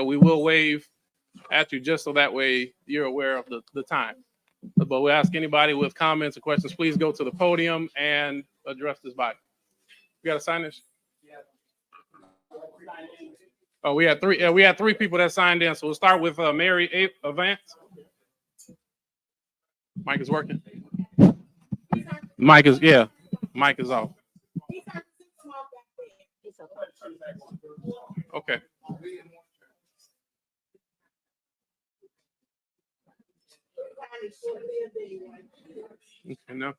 we will wave at you just so that way you're aware of the time. But we ask anybody with comments or questions, please go to the podium and address this body. You got to sign this? Oh, we had three. We had 3 people that signed in. So we'll start with Mary Avance. Mic is working. Mic is off. Okay. No.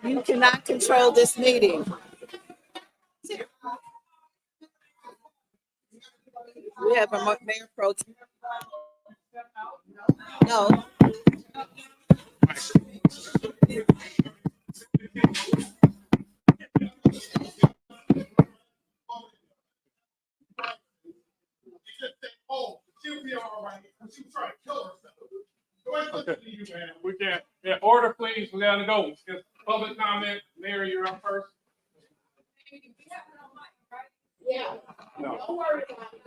You cannot control this meeting. We have a mayor pro tem. No. Okay. We can't. Yeah, order, please. We gotta go. Just public comment. Mary, you're up first. Yeah. No. Don't worry about it.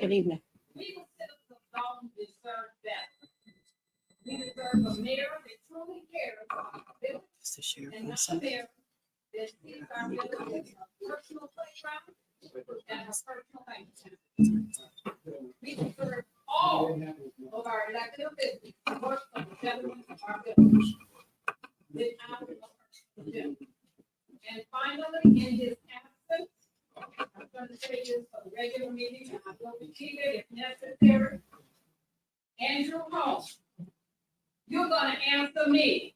Good evening. We deserve a mayor that truly cares about the It's the sheriff. and not a mayor that sees our residents a personal playground and a personal bank. We deserve all of our elected officials to work for the betterment of our village without a person. And finally, in his absence, I'm going to say this for the regular meeting, and I will repeat it if necessary. Andrew Holmes, you're gonna answer me.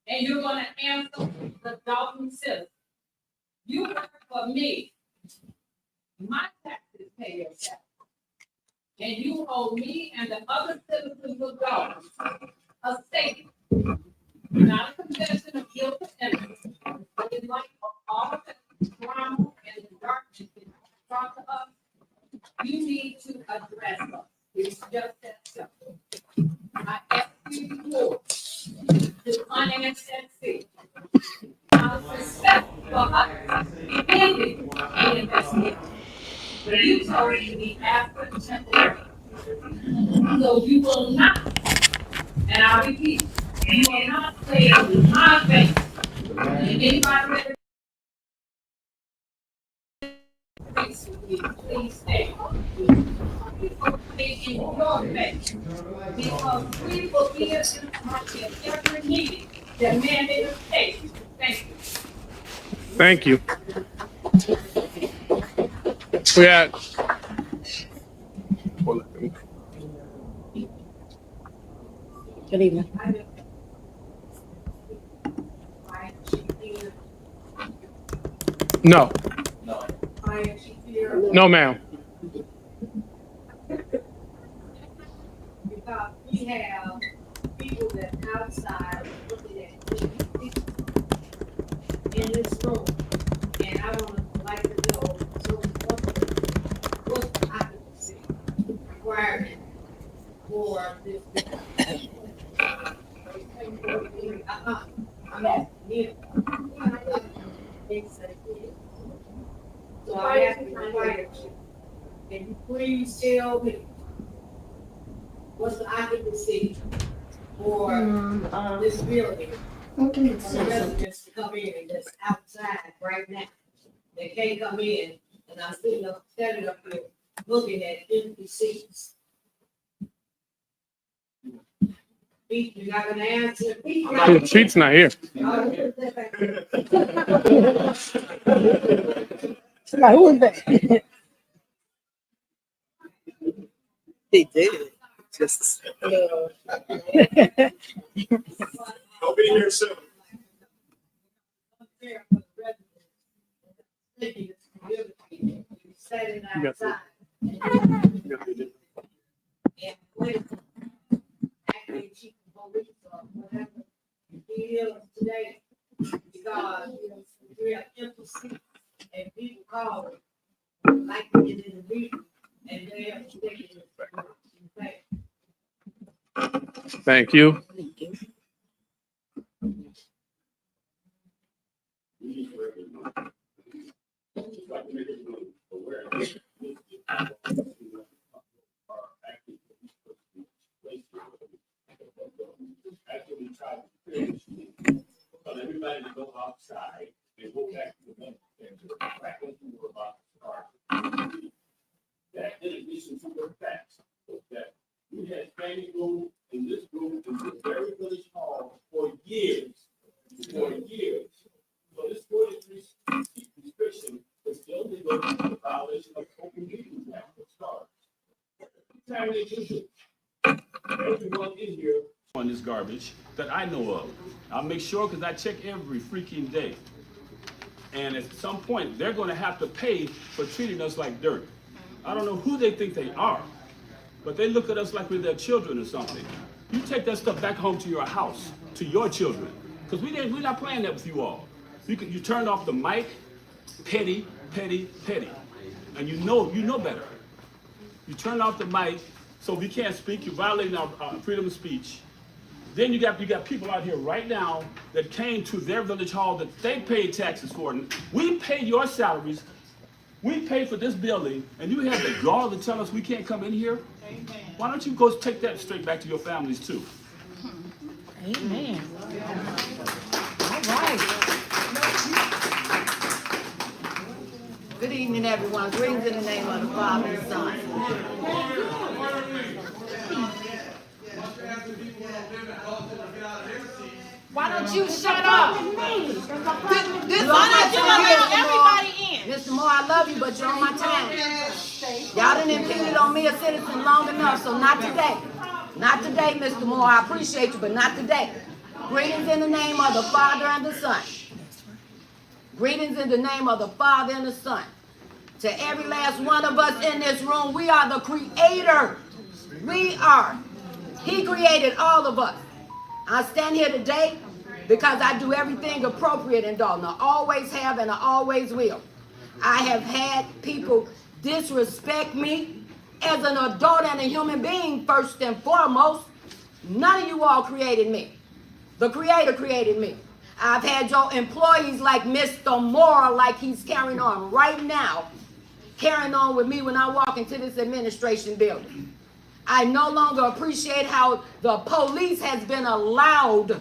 And you're gonna answer the Dolton citizens. You work for me. My taxes pay your taxes. And you owe me and the other citizens of Dolton a statement. Not a confession of guilt or innocence, but in light of all the drama and the darkness that brought to us, you need to address us. It's just that simple. I ask you before to unanswer that seat. Out of respect for us, ending the investigation. You told me to be absent temporarily. So you will not, and I repeat, you will not play with my face. And anybody that face with me, please stay. In your face. Because we will be in this market every meeting that mandated state. Thank you. Thank you. We had. Good evening. No. No, ma'am. Because we have people that outside looking at in this room, and I would like to know, so what's the occupancy requirement for this? I'm asking you. So I ask you, can you please tell me what's the occupancy for this building? For the residents to come in that's outside right now. They can't come in, and I'm standing up here looking at empty seats. Pete, you're not gonna answer. Pete's not here. Who is that? He did. Just. I'll be here soon. Standing You got outside. And when acting chief of police or whatever, he is today, because we have empty seats and people call, like we did in the meeting, and they have to take it. Thank you. Actually try to finish, but everybody to go outside and go back to the main and back when we were about to start. That in addition to the facts that we had standing room in this very village hall for years. So this 43 restriction is still legal in violation of open meetings act for starters. Time they do it. Everyone in here on this garbage that I know of. I'll make sure because I check every freaking day. And at some point, they're going to have to pay for treating us like dirt. I don't know who they think they are, but they look at us like we're their children or something. You take that stuff back home to your house, to your children, because we're not playing that with you all. You turned off the mic, petty, and you know better. You turned off the mic, so we can't speak. You're violating our freedom of speech. Then you got people out here right now that came to their village hall that they paid taxes for. And we pay your salaries. We pay for this building, and you have the gall to tell us we can't come in here? Amen. Why don't you go take that straight back to your families too? Amen. All right. Good evening, everyone. Greetings in the name of the Father and Son. Why don't you shut up? This Why don't you allow everybody in? Mr. Moore, I love you, but you're on my time. Y'all done impeded on me, a citizen, long enough, so not today. Not today, Mr. Moore. I appreciate you, but not today. Greetings in the name of the Father and the Son. Greetings in the name of the Father and the Son. To every last one of us in this room, we are the creator. We are. He created all of us. I stand here today because I do everything appropriate in Dolton. I always have and I always will. I have had people disrespect me as an adult and a human being first and foremost. None of you all created me. The Creator created me. I've had your employees like Mr. Moore, like he's carrying on right now, carrying on with me when I walk into this administration building. I no longer appreciate how the police has been allowed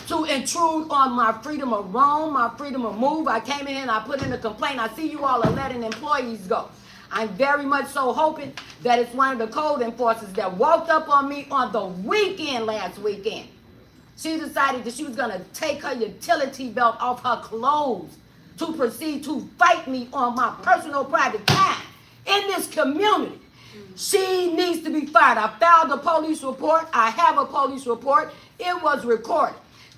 to intrude on my freedom of roam, my freedom of move. I came in and I put in a complaint. I see you all are letting employees go. I'm very much so hoping that it's one of the code enforcers that walked up on me on the weekend last weekend. She decided that she was going to take her utility belt off her clothes to proceed to fight me on my personal private time in this community. She needs to be fired. I filed a police report. I have a police report. It was recorded.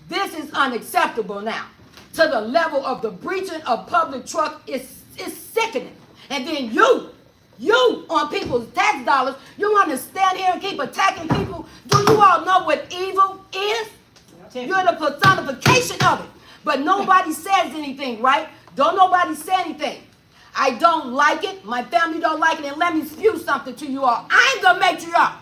This is unacceptable now. To the level of the breaching of public trust is sickening. And then you on people's tax dollars, you want to stand here and keep attacking people? Do you all know what evil is? You're the personification of it. But nobody says anything, right? Don't nobody say anything. I don't like it. My family don't like it. And let me spew something to you all. I'm the matriarch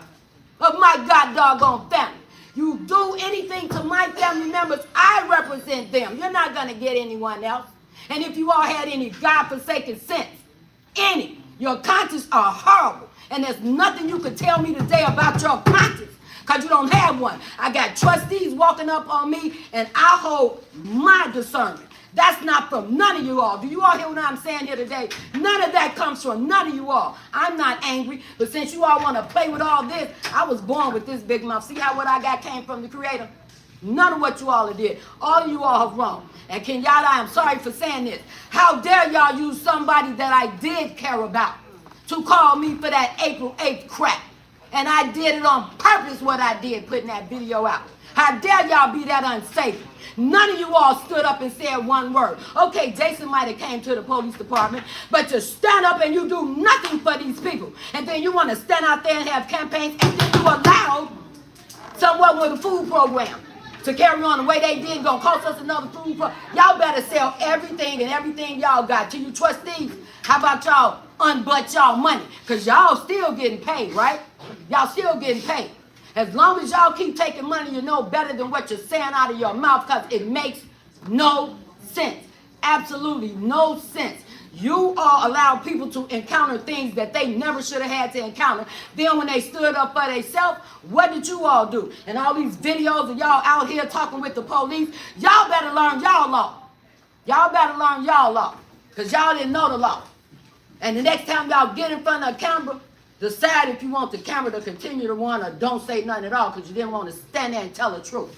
of my god doggone family. You do anything to my family members, I represent them. You're not going to get anyone else. And if you all had any godforsaken sense, your conscience are horrible. And there's nothing you could tell me today about your conscience, because you don't have one. I got trustees walking up on me, and I hold my discernment. That's not from none of you all. Do you all hear what I'm saying here today? None of that comes from none of you all. I'm not angry, but since you all want to play with all this, I was born with this big mouth. See how what I got came from the Creator? None of what you all did. All of you all have wrong. And Kenyatta, I'm sorry for saying this. How dare y'all use somebody that I did care about to call me for that April 8th crap? And I did it on purpose what I did, putting that video out. How dare y'all be that unsafe? None of you all stood up and said one word. Okay, Jason might have came to the police department, but you stand up and you do nothing for these people. And then you want to stand out there and have campaigns, and then you allowed someone with a food program to carry on the way they did, gonna cost us another food. Y'all better sell everything and everything y'all got to you trustees. How about y'all unbutt y'all money? Because y'all still getting paid, right? Y'all still getting paid. As long as y'all keep taking money, you know better than what you're saying out of your mouth, because it makes no sense. Absolutely no sense. You all allow people to encounter things that they never should have had to encounter. Then when they stood up for themselves, what did you all do? And all these videos of y'all out here talking with the police, y'all better learn y'all law. Y'all better learn y'all law, because y'all didn't know the law. And the next time y'all get in front of a camera, decide if you want the camera to continue to run or don't say nothing at all, because you didn't want to stand there and tell the truth.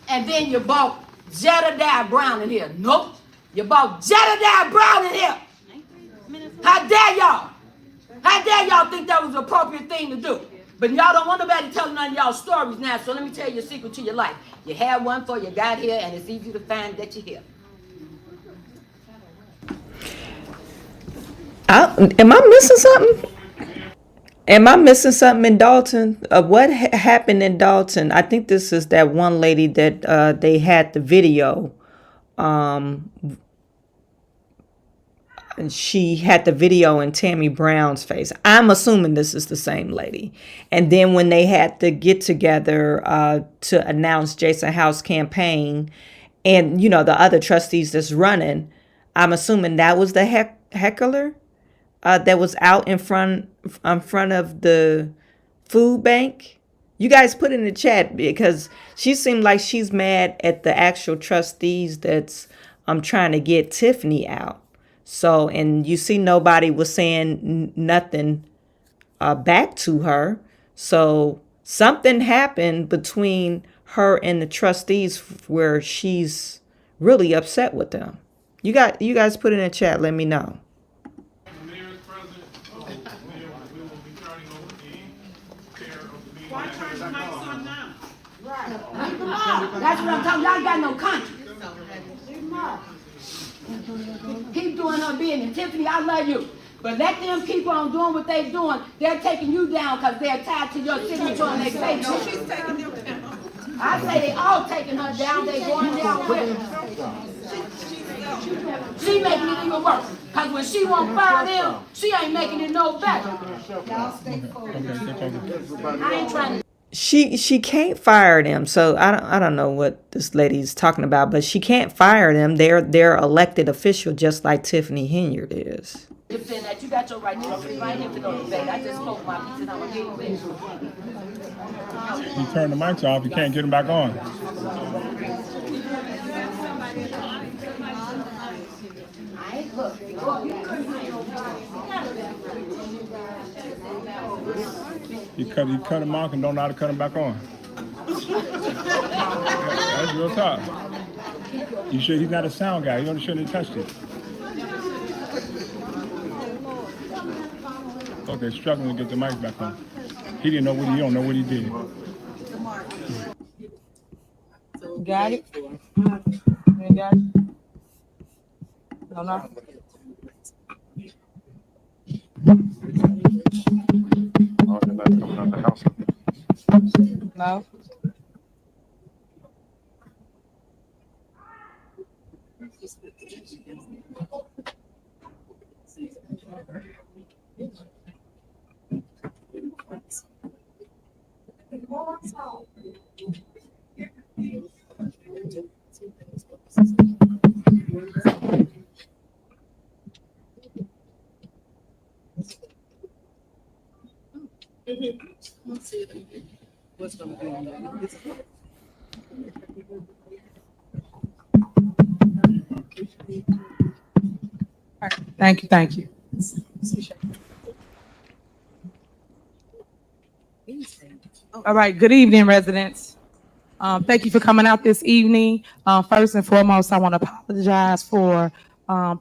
And then you bought Jedediah Brown in here. Nope. You bought Jedediah Brown in here. How dare y'all? How dare y'all think that was the appropriate thing to do? But y'all don't want nobody telling none of y'all stories now, so let me tell you a secret to your life. You had one before you got here, and it's easy to find that you're here. Am I missing something? Am I missing something in Dolton? What happened in Dolton? I think this is that one lady that they had the video. And she had the video in Tammy Brown's face. I'm assuming this is the same lady. And then when they had to get together to announce Jason House's campaign, and the other trustees that's running, I'm assuming that was the heckler that was out in front of the food bank. You guys put in the chat, because she seemed like she's mad at the actual trustees that's trying to get Tiffany out. So, and you see nobody was saying nothing back to her. So something happened between her and the trustees where she's really upset with them. You guys put in the chat. Let me know. That's what I'm talking. Y'all got no conscience. Keep doing her business. Tiffany, I love you. But let them keep on doing what they're doing. They're taking you down because they're tied to your signature and their face. She's taking them down. I say they all taking her down. They going down with her. She making it even worse. Because when she won't fire them, she ain't making it no better. I ain't trying to. She can't fire them, so I don't know what this lady's talking about, but she can't fire them. They're elected official, just like Tiffany Henyard is. That you got your right to right here to go to bed. I just spoke my piece and I'm gonna get bed. You turn the mics off, you can't get them back on. You cut them off and don't know how to cut them back on. That's real tough. You sure he's not a sound guy? You shouldn't have touched it. Look, they're struggling to get the mic back on. He don't know what he did. Got it? You got it? No. Oh, they're not coming out the house. No. What's going to be on that? Thank you. All right, good evening, residents. Thank you for coming out this evening. First and foremost, I want to apologize for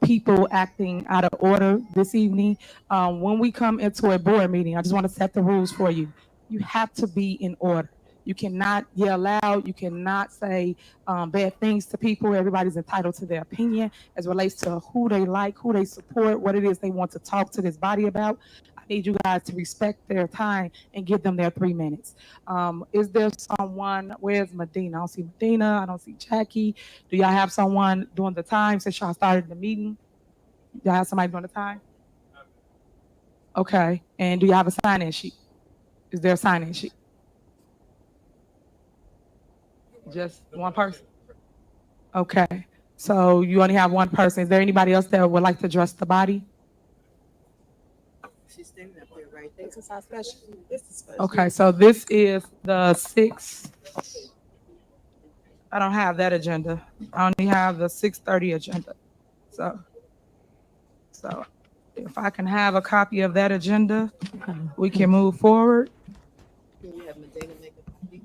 people acting out of order this evening. When we come into a board meeting, I just want to set the rules for you. You have to be in order. You cannot yell loud. You cannot say bad things to people. Everybody's entitled to their opinion as relates to who they like, who they support, what it is they want to talk to this body about. I need you guys to respect their time and give them their 3 minutes. Is there someone, where's Medina? I don't see Medina, I don't see Jackie. Do y'all have someone doing the time since y'all started the meeting? Y'all have somebody doing the time? Okay, and do you have a sign-in sheet? Is there a sign-in sheet? Just one person? Okay, so you only have one person. Is there anybody else that would like to address the body? She's standing up there right there. This is our special. This is special. Okay, so this is the 6th. I don't have that agenda. I only have the 6:30 agenda. So if I can have a copy of that agenda, we can move forward. Can you have Medina make a copy?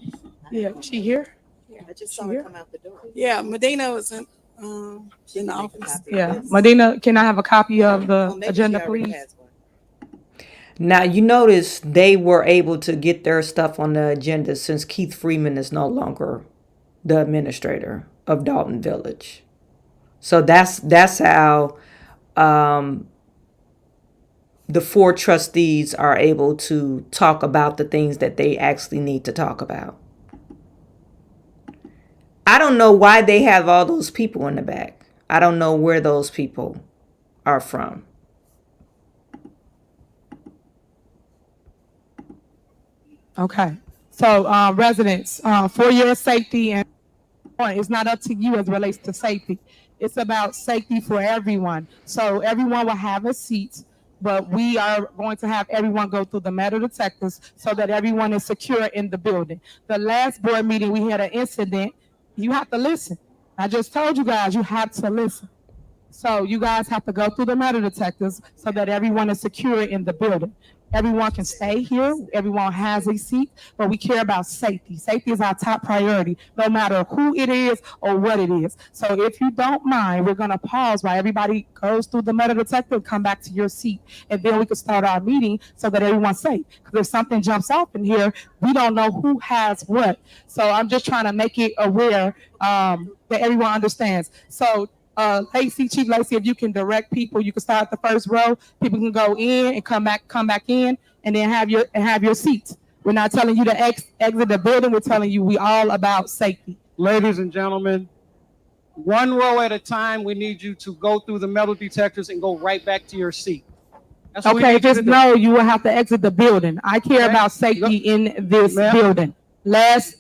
Yeah, she here? I just saw her come out the door. Yeah, Medina was in She can make a office. copy of Yeah, this. Medina, can I have a copy of Well, the maybe agenda, she already please? has one. Now, you notice they were able to get their stuff on the agenda since Keith Freeman is no longer the administrator of Dolton Village. So that's how the 4 trustees are able to talk about the things that they actually need to talk about. I don't know why they have all those people in the back. I don't know where those people are from. Okay, so residents, for your safety, and it's not up to you as it relates to safety. It's about safety for everyone. So everyone will have a seat, but we are going to have everyone go through the metal detectors so that everyone is secure in the building. The last board meeting, we had an incident. You have to listen. I just told you guys, you have to listen. So you guys have to go through the metal detectors so that everyone is secure in the building. Everyone can stay here. Everyone has a seat, but we care about safety. Safety is our top priority, no matter who it is or what it is. So if you don't mind, we're going to pause while everybody goes through the metal detector and come back to your seat. And then we can start our meeting so that everyone's safe. Because if something jumps off in here, we don't know who has what. So I'm just trying to make it aware that everyone understands. So Lacey, Chief Lacey, if you can direct people, you can start at the first row. People can go in and come back in, and then have your seats. We're not telling you to exit the building. We're telling you we all about safety. Ladies and gentlemen, one row at a time. We need you to go through the metal detectors and go right back to your seat. That's what we Okay, need you just to do. know you will have to exit the building. I care Okay. about safety in this Ma'am? building. Last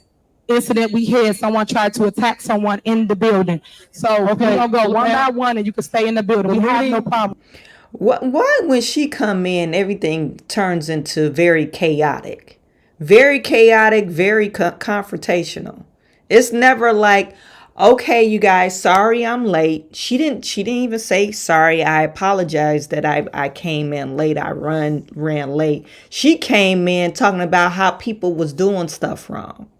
incident we had, someone tried to attack someone in the building. So Okay. we're gonna go one by Ma'am? one, and you can stay in the building. We have no problem. Why when she come in, everything turns into very chaotic, very confrontational. It's never like, okay, you guys, sorry I'm late. She didn't even say sorry. I apologize that I came in late. I ran late. She came in talking about how people was doing stuff wrong.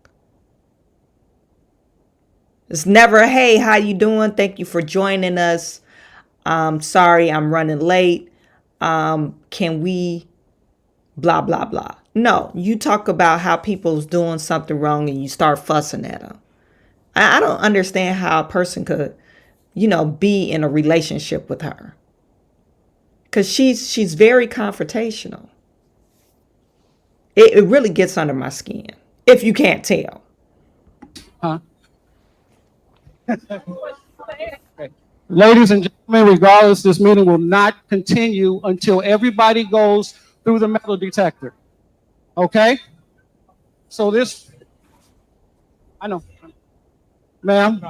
It's never, hey, how you doing? Thank you for joining us. Sorry, I'm running late. Can we blah, blah, blah. No, you talk about how people's doing something wrong and you start fussing at them. I don't understand how a person could, be in a relationship with her. Because she's very confrontational. It really gets under my skin, if you can't tell. Huh? Ladies and gentlemen, regardless, this meeting will not continue until everybody goes through the metal detector. Okay? So this, I know. Ma'am?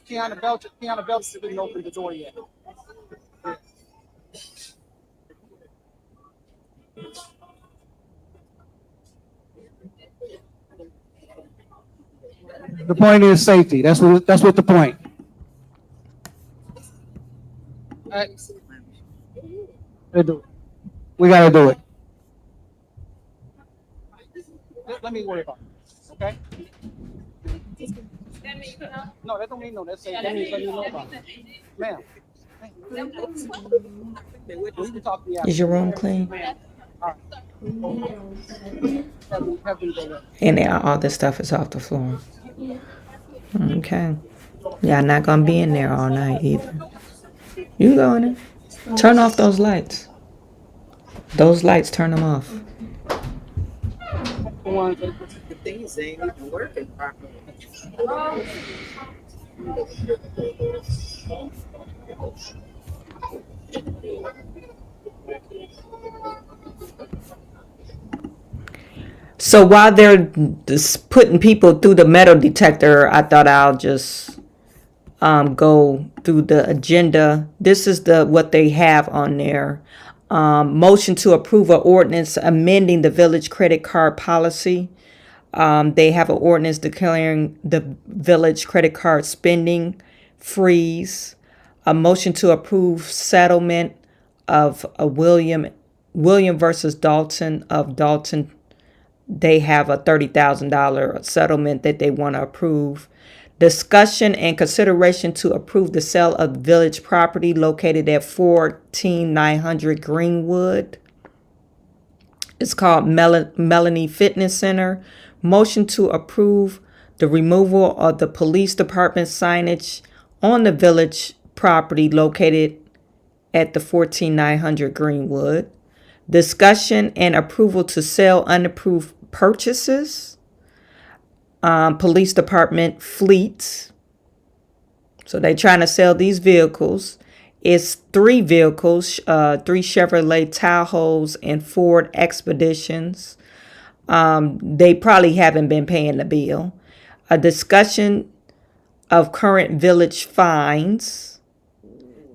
Kiana Belcher didn't open the door yet. The point is safety. That's what the point. All right. We gotta do it. Let me worry about it. Okay? No, that don't mean no. That means let me know about it. Ma'am. We can talk to you after. Is your room clean? All right. Have them go there. And all this stuff is off the floor. Okay. Y'all not gonna be in there all night either. You can go in there. Turn off those lights. Those lights, turn them off. The things ain't even working properly. So while they're just putting people through the metal detector, I thought I'll just go through the agenda. This is what they have on there. Motion to approve an ordinance amending the village credit card policy. They have an ordinance declaring the village credit card spending freeze. A motion to approve settlement of a William versus Dolton of Dolton. They have a $30,000 settlement that they want to approve. Discussion and consideration to approve the sale of village property located at 14900 Greenwood. It's called Melanie Fitness Center. Motion to approve the removal of the police department signage on the village property located at the 14900 Greenwood. Discussion and approval to sell unapproved purchases. Police department fleets. So they're trying to sell these vehicles. It's 3 vehicles, 3 Chevrolet Tahoes and Ford Expeditions. They probably haven't been paying the bill. A discussion of current village fines.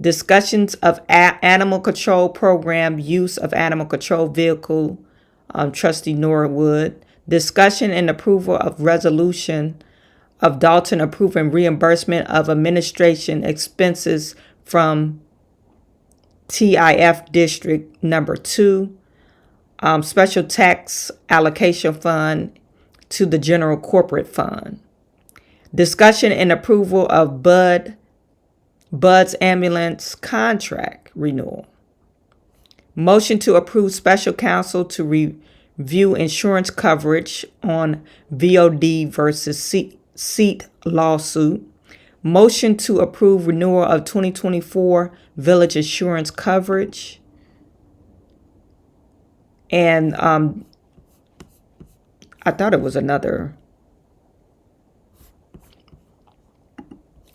Discussions of animal control program, use of animal control vehicle, Trustee Norwood. Discussion and approval of resolution of Dolton approving reimbursement of administration expenses from TIF District Number 2, special tax allocation fund to the general corporate fund. Discussion and approval of Bud's ambulance contract renewal. Motion to approve special counsel to review insurance coverage on VOD versus seat lawsuit. Motion to approve renewal of 2024 village insurance coverage. And I thought it was another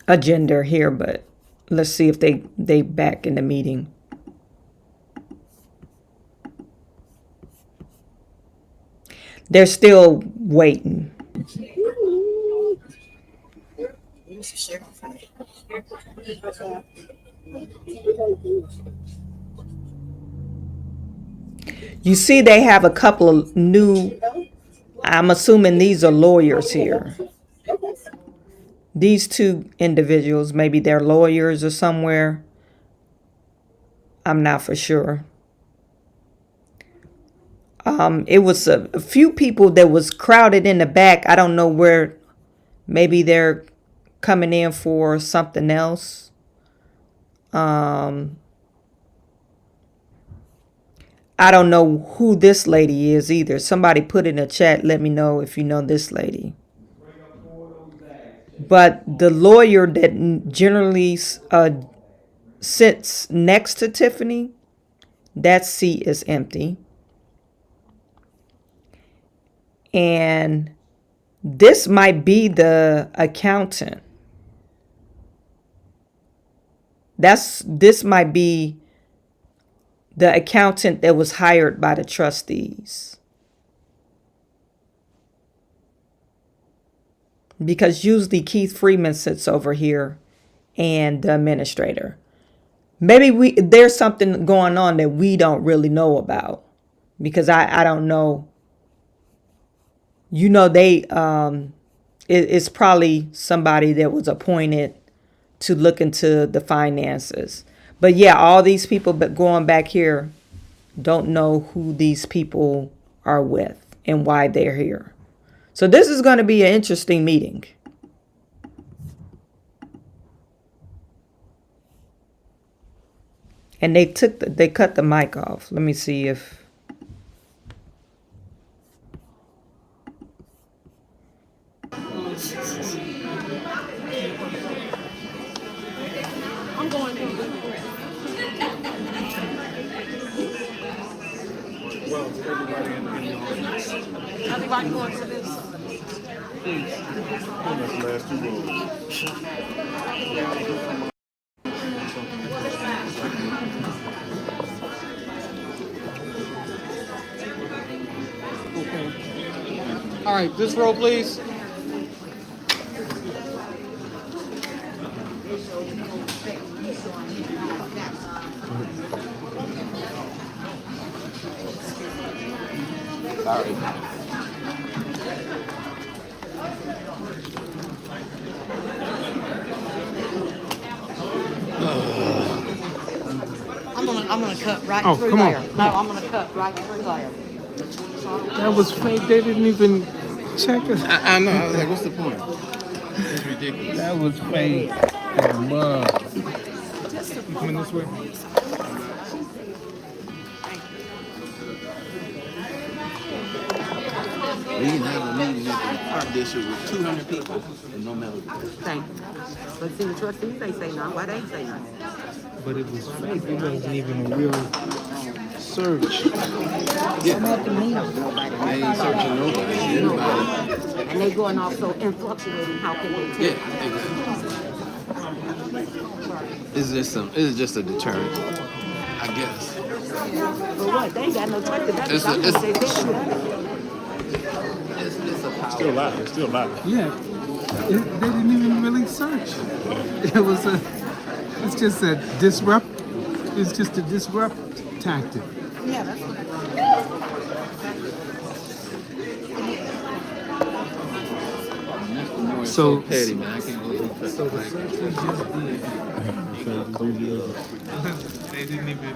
agenda here, but let's see if they back in the meeting. They're still waiting. You see, they have a couple of new, I'm assuming these are lawyers here. These 2 individuals, maybe they're lawyers or somewhere. I'm not for sure. It was a few people that was crowded in the back. I don't know where. Maybe they're coming in for something else. I don't know who this lady is either. Somebody put in the chat, let me know if you know this lady. But the lawyer that generally sits next to Tiffany, that seat is empty. And this might be the accountant. This might be the accountant that was hired by the trustees. Because usually Keith Freeman sits over here and the administrator. Maybe there's something going on that we don't really know about. Because I don't know. You know, it's probably somebody that was appointed to look into the finances. But yeah, all these people going back here don't know who these people are with and why they're here. So this is going to be an interesting meeting. And they cut the mic off. Let me see if. I'm going to. Everybody going to this? All right, this row, please. Sorry. I'm gonna cut right Oh, through come on. there. No, I'm gonna cut right through there. That was fake. They didn't even check us. I know. I was like, what's the point? It's ridiculous. That was fake. You coming this way? We didn't have a meeting in the park district with 200 people and no melody. Thank you. But see, the trustees, they say no. Why they say no? But it was fake. It wasn't even a real search. Yeah. They ain't searching nobody. Anybody. And they going off so and fluctuating. How can they tell? Yeah, exactly. It's just a deterrent, I guess. But what? They ain't got no type of It's Still live. It's still live. Yeah, they didn't even really search. It was it's just a disrupt. It's just a disrupt tactic. Yeah, that's what So petty, man. I can't believe he So the search we just did. They didn't even.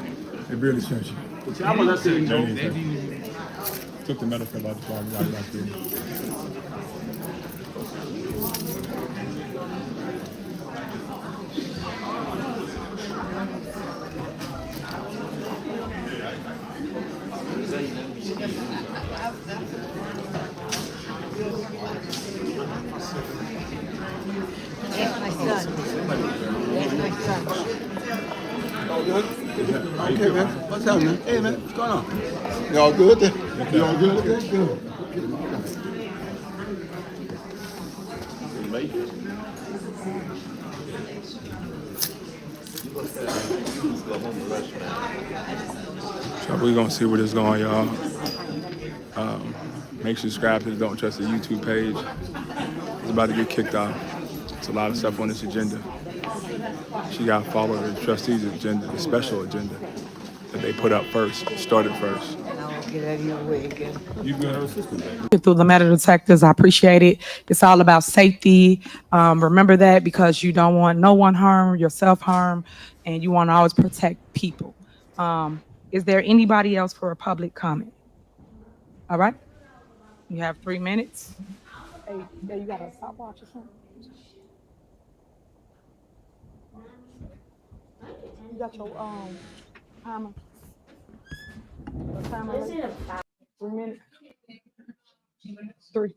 They barely searched you. I'm gonna let them know. They didn't even. Took the medicine out the car right back there. That's my son. That's my son. All good? Okay, man. What's happening? Hey, man. What's going on? Y'all good? You all good? Good. So we're gonna see where this is going, y'all. Make sure you subscribe to the Don't Trust the YouTube page. It's about to get kicked off. It's a lot of stuff on this agenda. She got to follow the trustees' agenda, the special agenda that they put up first, started first. Get out of your way again. You can have a system. Through the metal detectors, I appreciate it. It's all about safety. Remember that, because you don't want no one harm, yourself harm, and you want to always protect people. Is there anybody else for a public comment? All right. You have 3 minutes. Hey, yeah, you got a stopwatch or something? You got your timer? What timer? 3 minutes. 3.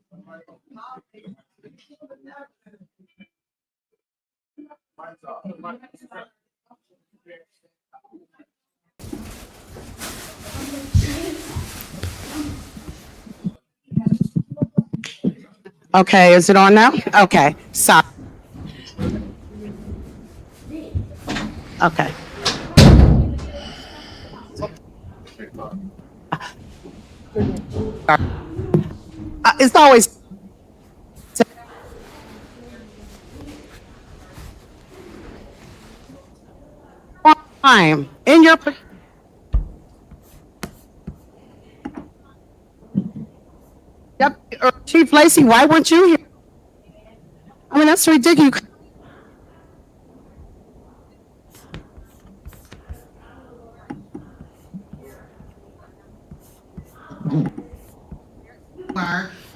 Okay, is it on now? Okay, sorry. Okay. It's always time in your. Yep, Chief Lacey, why weren't you here? I mean, that's ridiculous.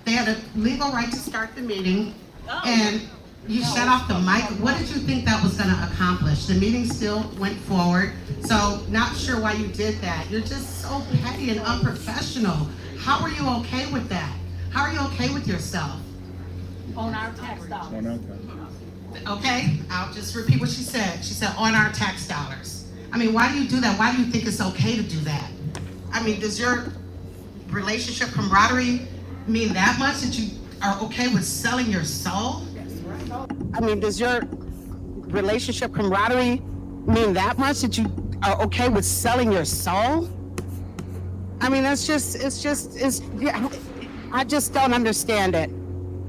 They had a legal right to start the meeting, and you shut off the mic. What did you think that was going to accomplish? The meeting still went forward, so not sure why you did that. You're just so petty and unprofessional. How are you okay with that? How are you okay with yourself? On our tax dollars. On our time. Okay, I'll just repeat what she said. She said, on our tax dollars. I mean, why do you do that? Why do you think it's okay to do that? I mean, does your relationship camaraderie mean that much that you are okay with selling your soul? I mean, does your relationship camaraderie mean that much that you are okay with selling your soul? I mean, it's yeah, I just don't understand it.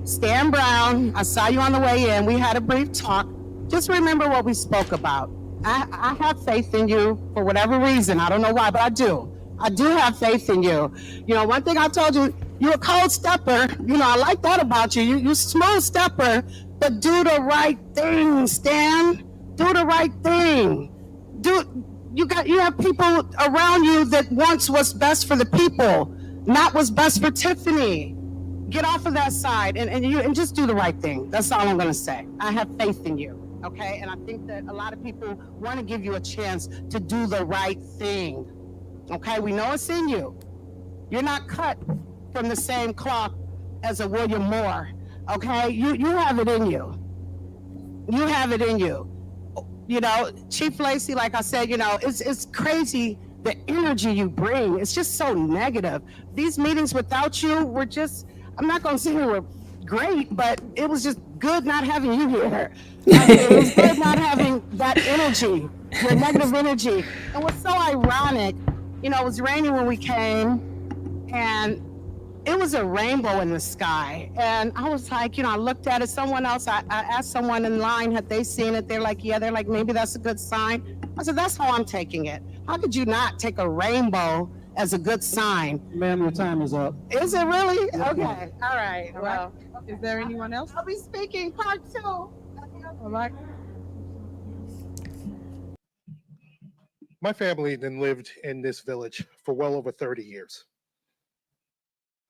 Stan Brown, I saw you on the way in. We had a brief talk. Just remember what we spoke about. I have faith in you for whatever reason. I don't know why, but I do. I do have faith in you. You know, one thing I told you, you're a cold stepper. You know, I like that about you. You're a smooth stepper, but do the right thing, Stan. Do the right thing. You have people around you that wants what's best for the people, not what's best for Tiffany. Get off of that side and just do the right thing. That's all I'm gonna say. I have faith in you, okay? And I think that a lot of people want to give you a chance to do the right thing, okay? We know it's in you. You're not cut from the same cloth as a William Moore, okay? You have it in you. You have it in you. You know, Chief Lacey, like I said, you know, it's crazy the energy you bring. It's just so negative. These meetings without you were just, I'm not going to say they were great, but it was just good not having you here. It was good not having that energy, your negative energy. And what's so ironic, you know, it was raining when we came, and it was a rainbow in the sky. And I was like, you know, I looked at it, someone else, I asked someone in line, had they seen it? They're like, yeah, they're like, maybe that's a good sign. I said, that's how I'm taking it. How could you not take a rainbow as a good sign? Ma'am, your time is up. Is it really? Yes, Okay, ma'am. all right, All well. Is there anyone else? I'll be speaking part 2. All right. My family then lived in this village for well over 30 years.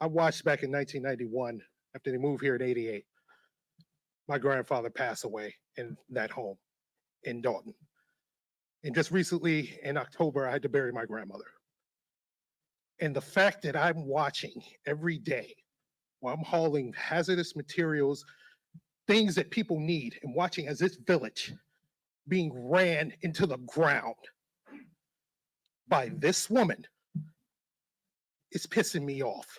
I watched back in 1991, after they moved here in 88, my grandfather passed away in that home in Dolton. And just recently in October, I had to bury my grandmother. And the fact that I'm watching every day while I'm hauling hazardous materials, things that people need, and watching as this village being ran into the ground by this woman is pissing me off.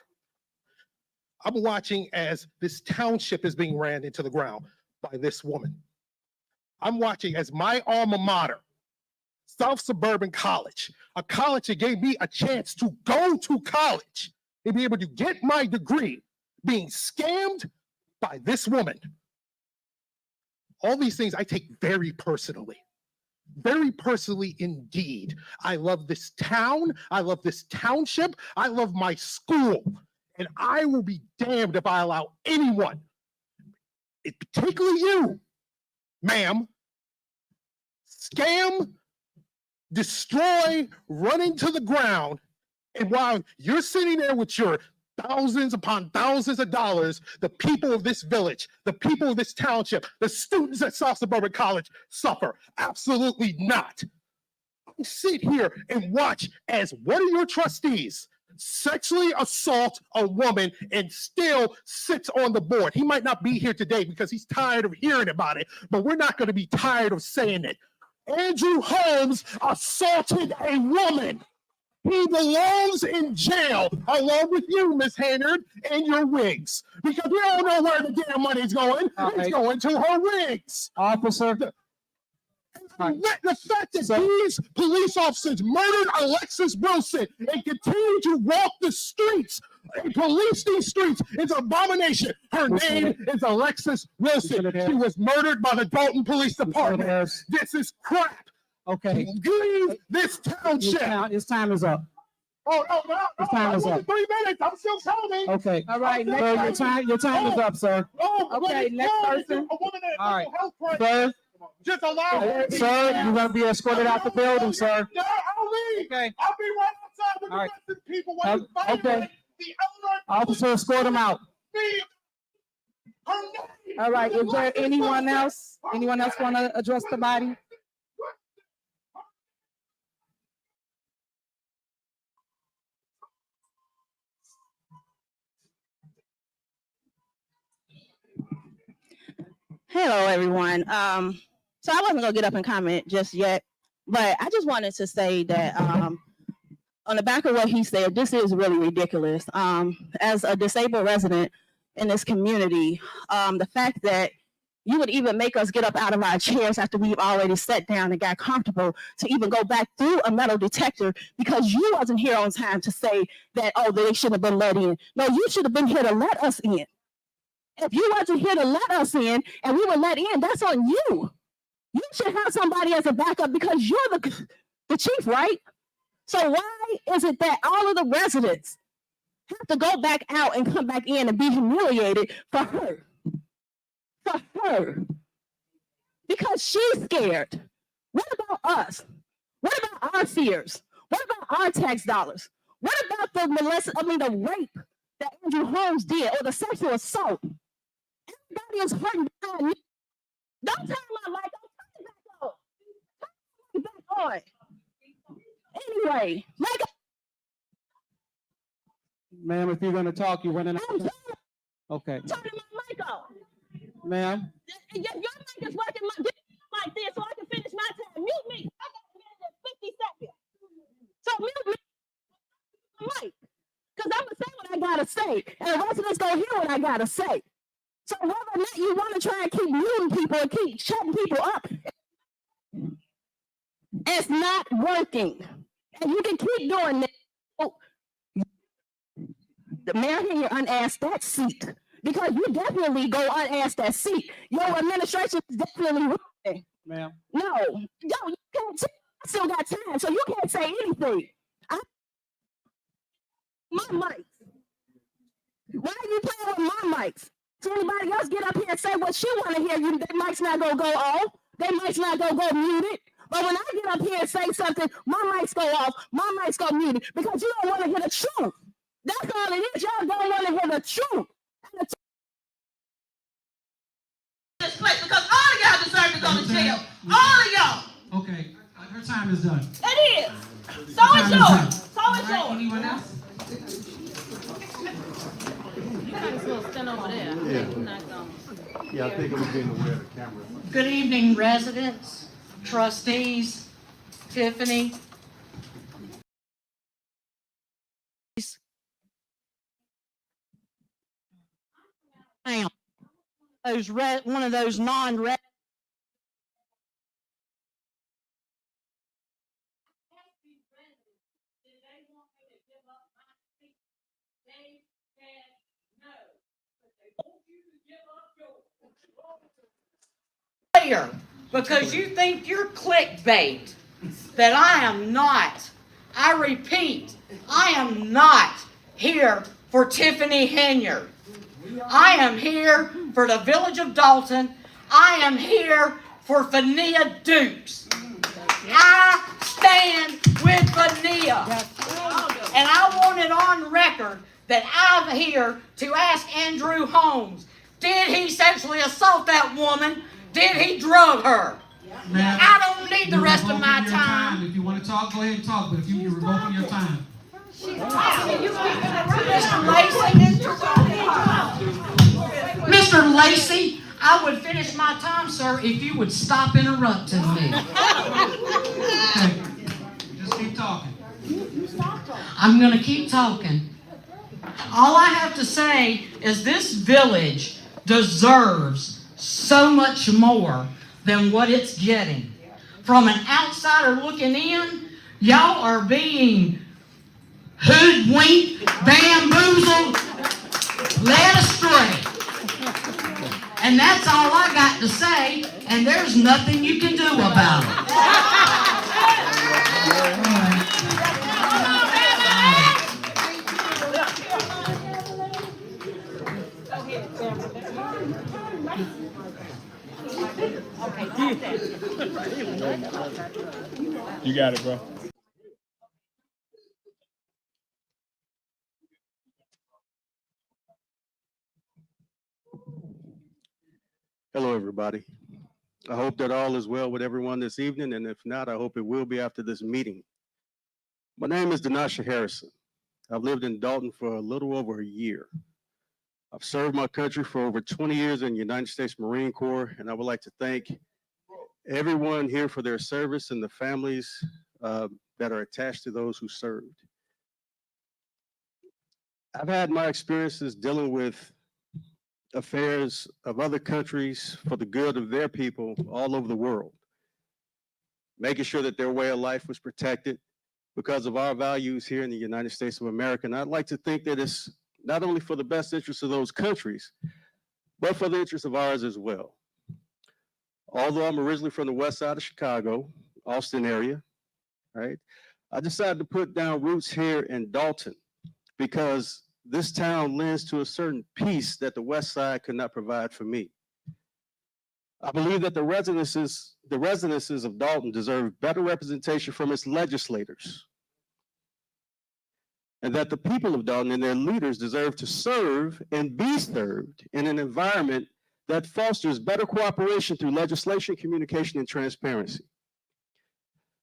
I'm watching as this township is being ran into the ground by this woman. I'm watching as my alma mater, South Suburban College, a college that gave me a chance to go to college and be able to get my degree, being scammed by this woman. All these things I take very personally indeed. I love this town. I love this township. I love my school. And I will be damned if I allow anyone, particularly you, ma'am, scam, destroy, run into the ground. And while you're sitting there with your thousands upon thousands of dollars, the people of this village, the people of this township, the students at South Suburban College suffer. Absolutely not. I sit here and watch as one of your trustees sexually assault a woman and still sits on the board. He might not be here today because he's tired of hearing about it, but we're not going to be tired of saying it. Andrew Holmes assaulted a woman. He belongs in jail along with you, Miss Haynard, and your wigs, because we don't know where the damn money's going. It's going to her wigs. Officer. The fact that these police officers murdered Alexis Wilson and continue to walk the streets and police these streets is an abomination. Her name is Alexis Wilson. She was murdered by the Dolton Police Department. This is crap. Okay. Leave this township. His time is up. Oh, no, His time is up. 3 minutes. I'm still counting. Okay. All right. Sir, your time is up, sir. Okay, next person. All right. Sir. Just allow me. Sir, you're going to be escorted out the building, sir. No, I'll leave. Okay. I'll be right outside with the rest of the people while you fight okay. the owner. Officer, escort him out. All right. Is there anyone else? Anyone else want to address the body? Hello, everyone. So I wasn't gonna get up and comment just yet, but I just wanted to say that on the back of what he said, this is really ridiculous. As a disabled resident in this community, the fact that you would even make us get up out of our chairs after we've already sat down and got comfortable to even go back through a metal detector because you wasn't here on time to say that, oh, they should have been let in. No, you should have been here to let us in. If you wasn't here to let us in and we were let in, that's on you. You should have somebody as a backup because you're the chief, right? So why is it that all of the residents have to go back out and come back in and be humiliated for her? For her. Because she's scared. What about us? What about our fears? What about our tax dollars? What about the rape that Andrew Holmes did or the sexual assault? Everybody is hurting behind me. Don't turn my light on. Turn it back on. Anyway, like. Ma'am, if you're gonna talk, you're running out. Okay. Turning my mic on. Ma'am. Your mic is working like this so I can finish my time. Mute me. I got a minute and 50 seconds. So mute me. Mic. Because I'm going to say what I got to say. And the residents going to hear what I got to say. So whether or not you want to try and keep muting people and keep shutting people up, it's not working. And you can keep doing this. Oh, the mayor here unasked that seat. Because you definitely go unasked that seat. Your administration is definitely wrong. Ma'am. No, you can't say, I still got time, so you can't say anything. My mics. Why are you playing with my mics? So anybody else get up here and say what she want to hear, you, their mic's not going to go off. Their mic's not going to go muted. But when I get up here and say something, my mic's go off, my mic's go muted because you don't want to hear the truth. That's all it is. Y'all don't want to hear the truth. This place because all of y'all deserve to go to jail. All of y'all. Okay, her time is done. It is. So is yours. So is yours. Anyone else? You might as well stand over there. Yeah, I think I'm getting aware of the camera. Good evening, residents, trustees, Tiffany. One of those non-red. Because you think you're clickbait, that I am not. I repeat, I am not here for Tiffany Henyard. I am here for the village of Dolton. I am here for Fania Dukes. I stand with Fania. And I want it on record that I'm here to ask Andrew Holmes, did he sexually assault that woman? Did he drug her? I don't need the rest of my time. If you want to talk, go ahead and talk, but if you're revoking your time. Mr. Lacey, I would finish my time, sir, if you would stop interrupting me. Okay. Just keep talking. I'm going to keep talking. All I have to say is this village deserves so much more than what it's getting. From an outsider looking in, y'all are being hoodwinked, bamboozled, led astray. And that's all I got to say, and there's nothing you can do about it. You got it, bro. Hello, everybody. I hope that all is well with everyone this evening, and if not, I hope it will be after this meeting. My name is Denasha Harrison. I've lived in Dolton for a little over a year. I've served my country for over 20 years in the United States Marine Corps, and I would like to thank everyone here for their service and the families that are attached to those who served. I've had my experiences dealing with affairs of other countries for the good of their people all over the world, making sure that their way of life was protected because of our values here in the United States of America. And I'd like to think that it's not only for the best interest of those countries, but for the interest of ours as well. Although I'm originally from the west side of Chicago, Austin area, right? I decided to put down roots here in Dolton because this town lends to a certain peace that the west side could not provide for me. I believe that the residences of Dolton deserve better representation from its legislators, and that the people of Dolton and their leaders deserve to serve and be served in an environment that fosters better cooperation through legislation, communication, and transparency.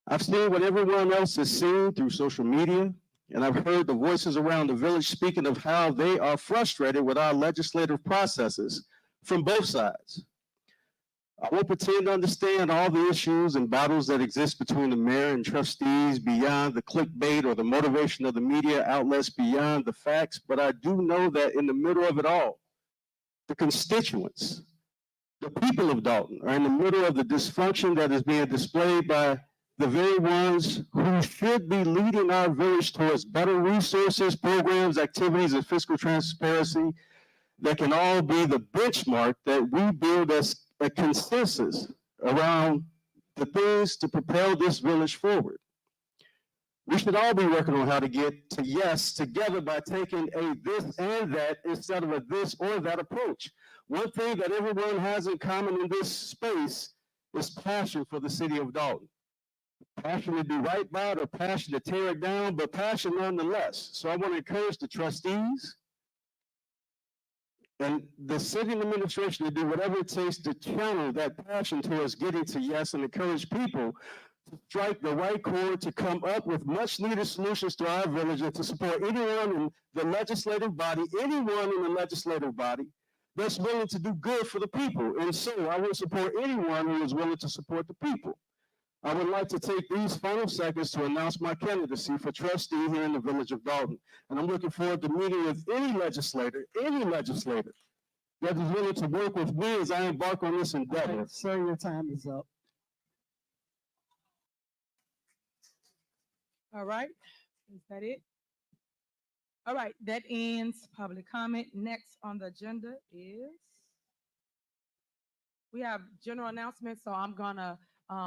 I've seen what everyone else has seen through social media, and I've heard the voices around the village speaking of how they are frustrated with our legislative processes from both sides. I won't pretend to understand all the issues and battles that exist between the mayor and trustees beyond the clickbait or the motivation of the media outlets beyond the facts, but I do know that in the middle of it all, the constituents, the people of Dolton are in the middle of the dysfunction that is being displayed by the very ones who should be leading our village towards better resources, programs, activities, and fiscal transparency that can all be the benchmark that we build as a consensus around the things to propel this village forward. We should all be working on how to get to yes together by taking a this and that instead of a this or that approach. One thing that everyone has in common in this space is passion for the city of Dolton. Passion to do right by it or passion to tear it down, but passion nonetheless. So I want to encourage the trustees and the city administration to do whatever it takes to channel that passion towards getting to yes and encourage people to strike the right chord to come up with much needed solutions to our village and to support anyone in the legislative body that's willing to do good for the people. And so I will support anyone who is willing to support the people. I would like to take these final seconds to announce my candidacy for trustee here in the village of Dolton. And I'm looking forward to meeting with any legislator that is willing to work with me as I embark on this endeavor. Sir, your time is up. All right, is that it? All right, that ends public comment. Next on the agenda is, we have general announcements, so I'm gonna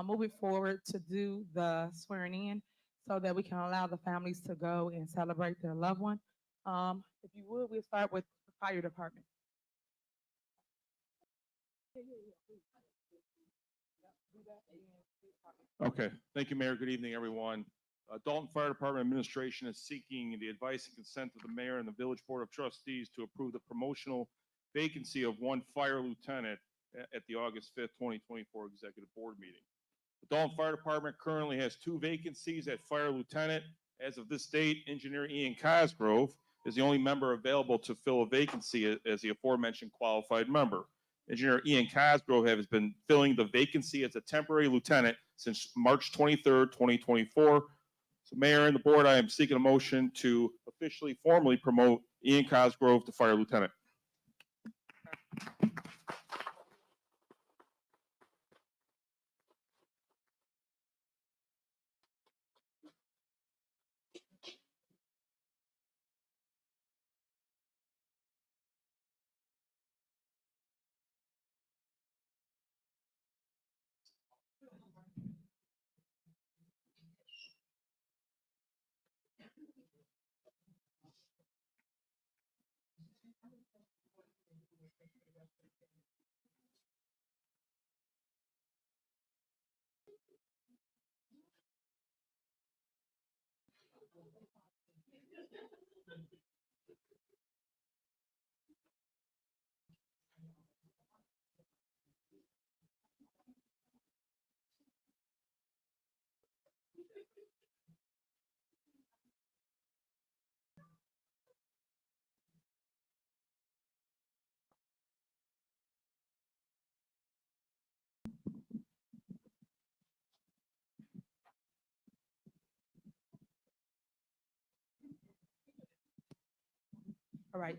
move it forward to do the swearing in so that we can allow the families to go and celebrate their loved one. If you would, we'll start with the fire department. Okay, thank you, Mayor. Good evening, everyone. Dolton Fire Department Administration is seeking the advice and consent of the mayor and the Village Board of Trustees to approve the promotional vacancy of one fire lieutenant at the August 5th, 2024 Executive Board meeting. The Dolton Fire Department currently has 2 vacancies at fire lieutenant. As of this date, Engineer Ian Cosgrove is the only member available to fill a vacancy as the aforementioned qualified member. Engineer Ian Cosgrove has been filling the vacancy as a temporary lieutenant since March 23rd, 2024. So, Mayor and the board, I am seeking a motion to officially, formally promote Ian Cosgrove to fire lieutenant. right.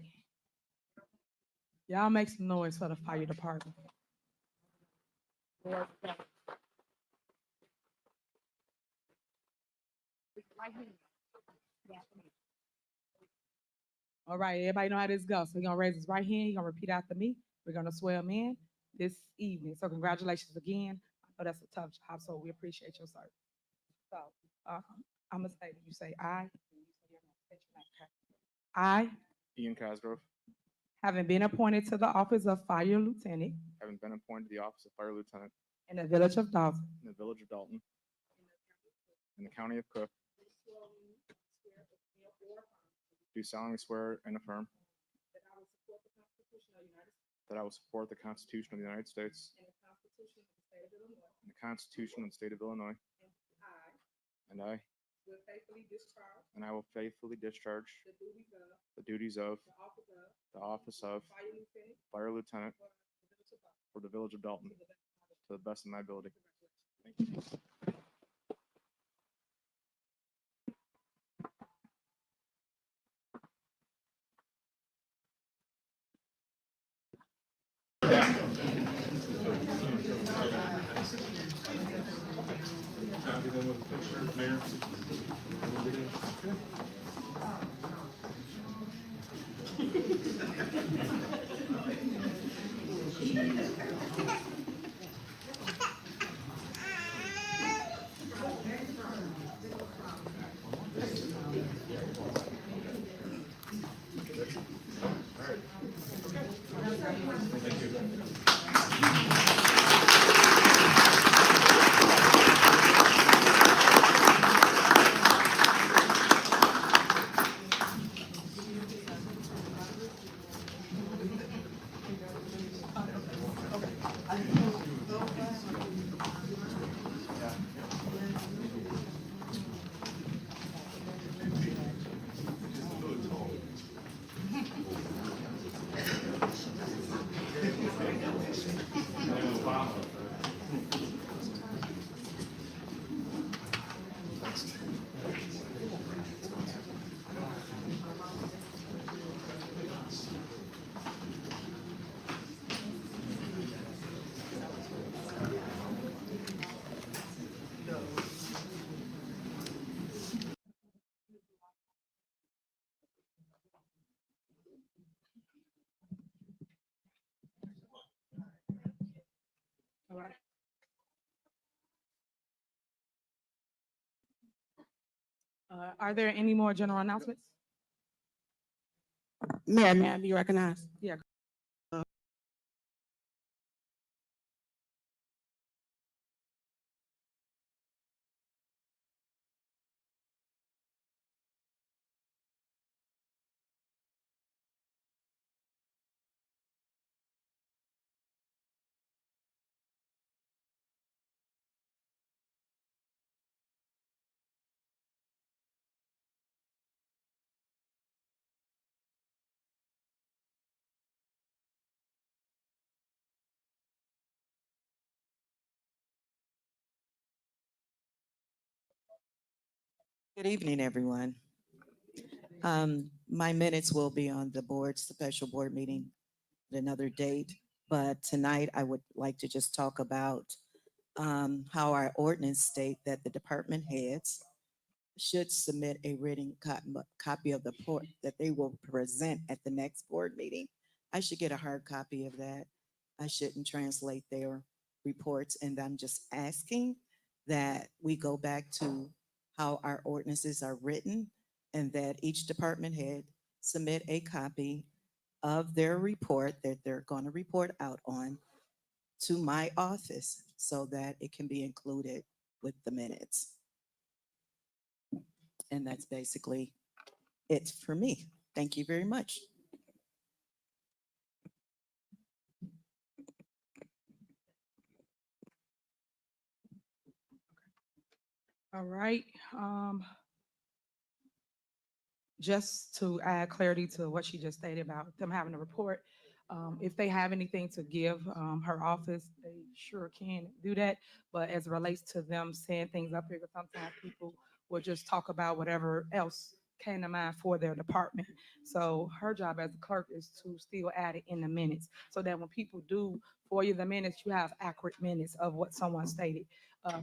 Y'all make some noise for the fire department. All right, everybody know how this goes. So he's gonna raise his right hand, he's gonna repeat after me. We're gonna swear him in this evening. So congratulations again. I know that's a tough job, so we appreciate your service. So I'm gonna say, you say I. I, Ian Cosgrove, having been appointed to the office of Fire Lieutenant having been appointed to the office of Fire Lieutenant in the village of Dolton, in the village of Dalton, in the county of Cook, do solemnly swear and affirm that I will support the Constitution of the United States and the Constitution of the State of Illinois, and I will faithfully discharge the duties of the office of Fire Lieutenant for the village of Dalton to the best of my ability. Thank you. all right. Are there any more general announcements? Mayor, may I be recognized? Yeah. Good evening, everyone. My minutes will be on the board's special board meeting at another date, but tonight I would like to just talk about how our ordinance state that the department heads should submit a written copy of the report that they will present at the next board meeting. I should get a hard copy of that. I shouldn't translate their reports, and I'm just asking that we go back to how our ordinances are written and that each department head submit a copy of their report that they're going to report out on to my office so that it can be included with the minutes. And that's basically it for me. Thank you very much. All right. Just to add clarity to what she just stated about them having a report, if they have anything to give her office, they sure can do that. But as it relates to them saying things up here, because sometimes people will just talk about whatever else came to mind for their department. So her job as a clerk is to still add it in the minutes, so that when people do for you the minutes, you have accurate minutes of what someone stated.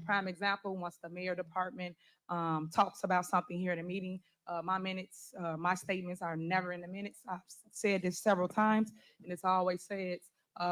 Prime example, once the mayor department talks about something here in a meeting, my minutes, my statements are never in the minutes. I've said this several times, and it's always said,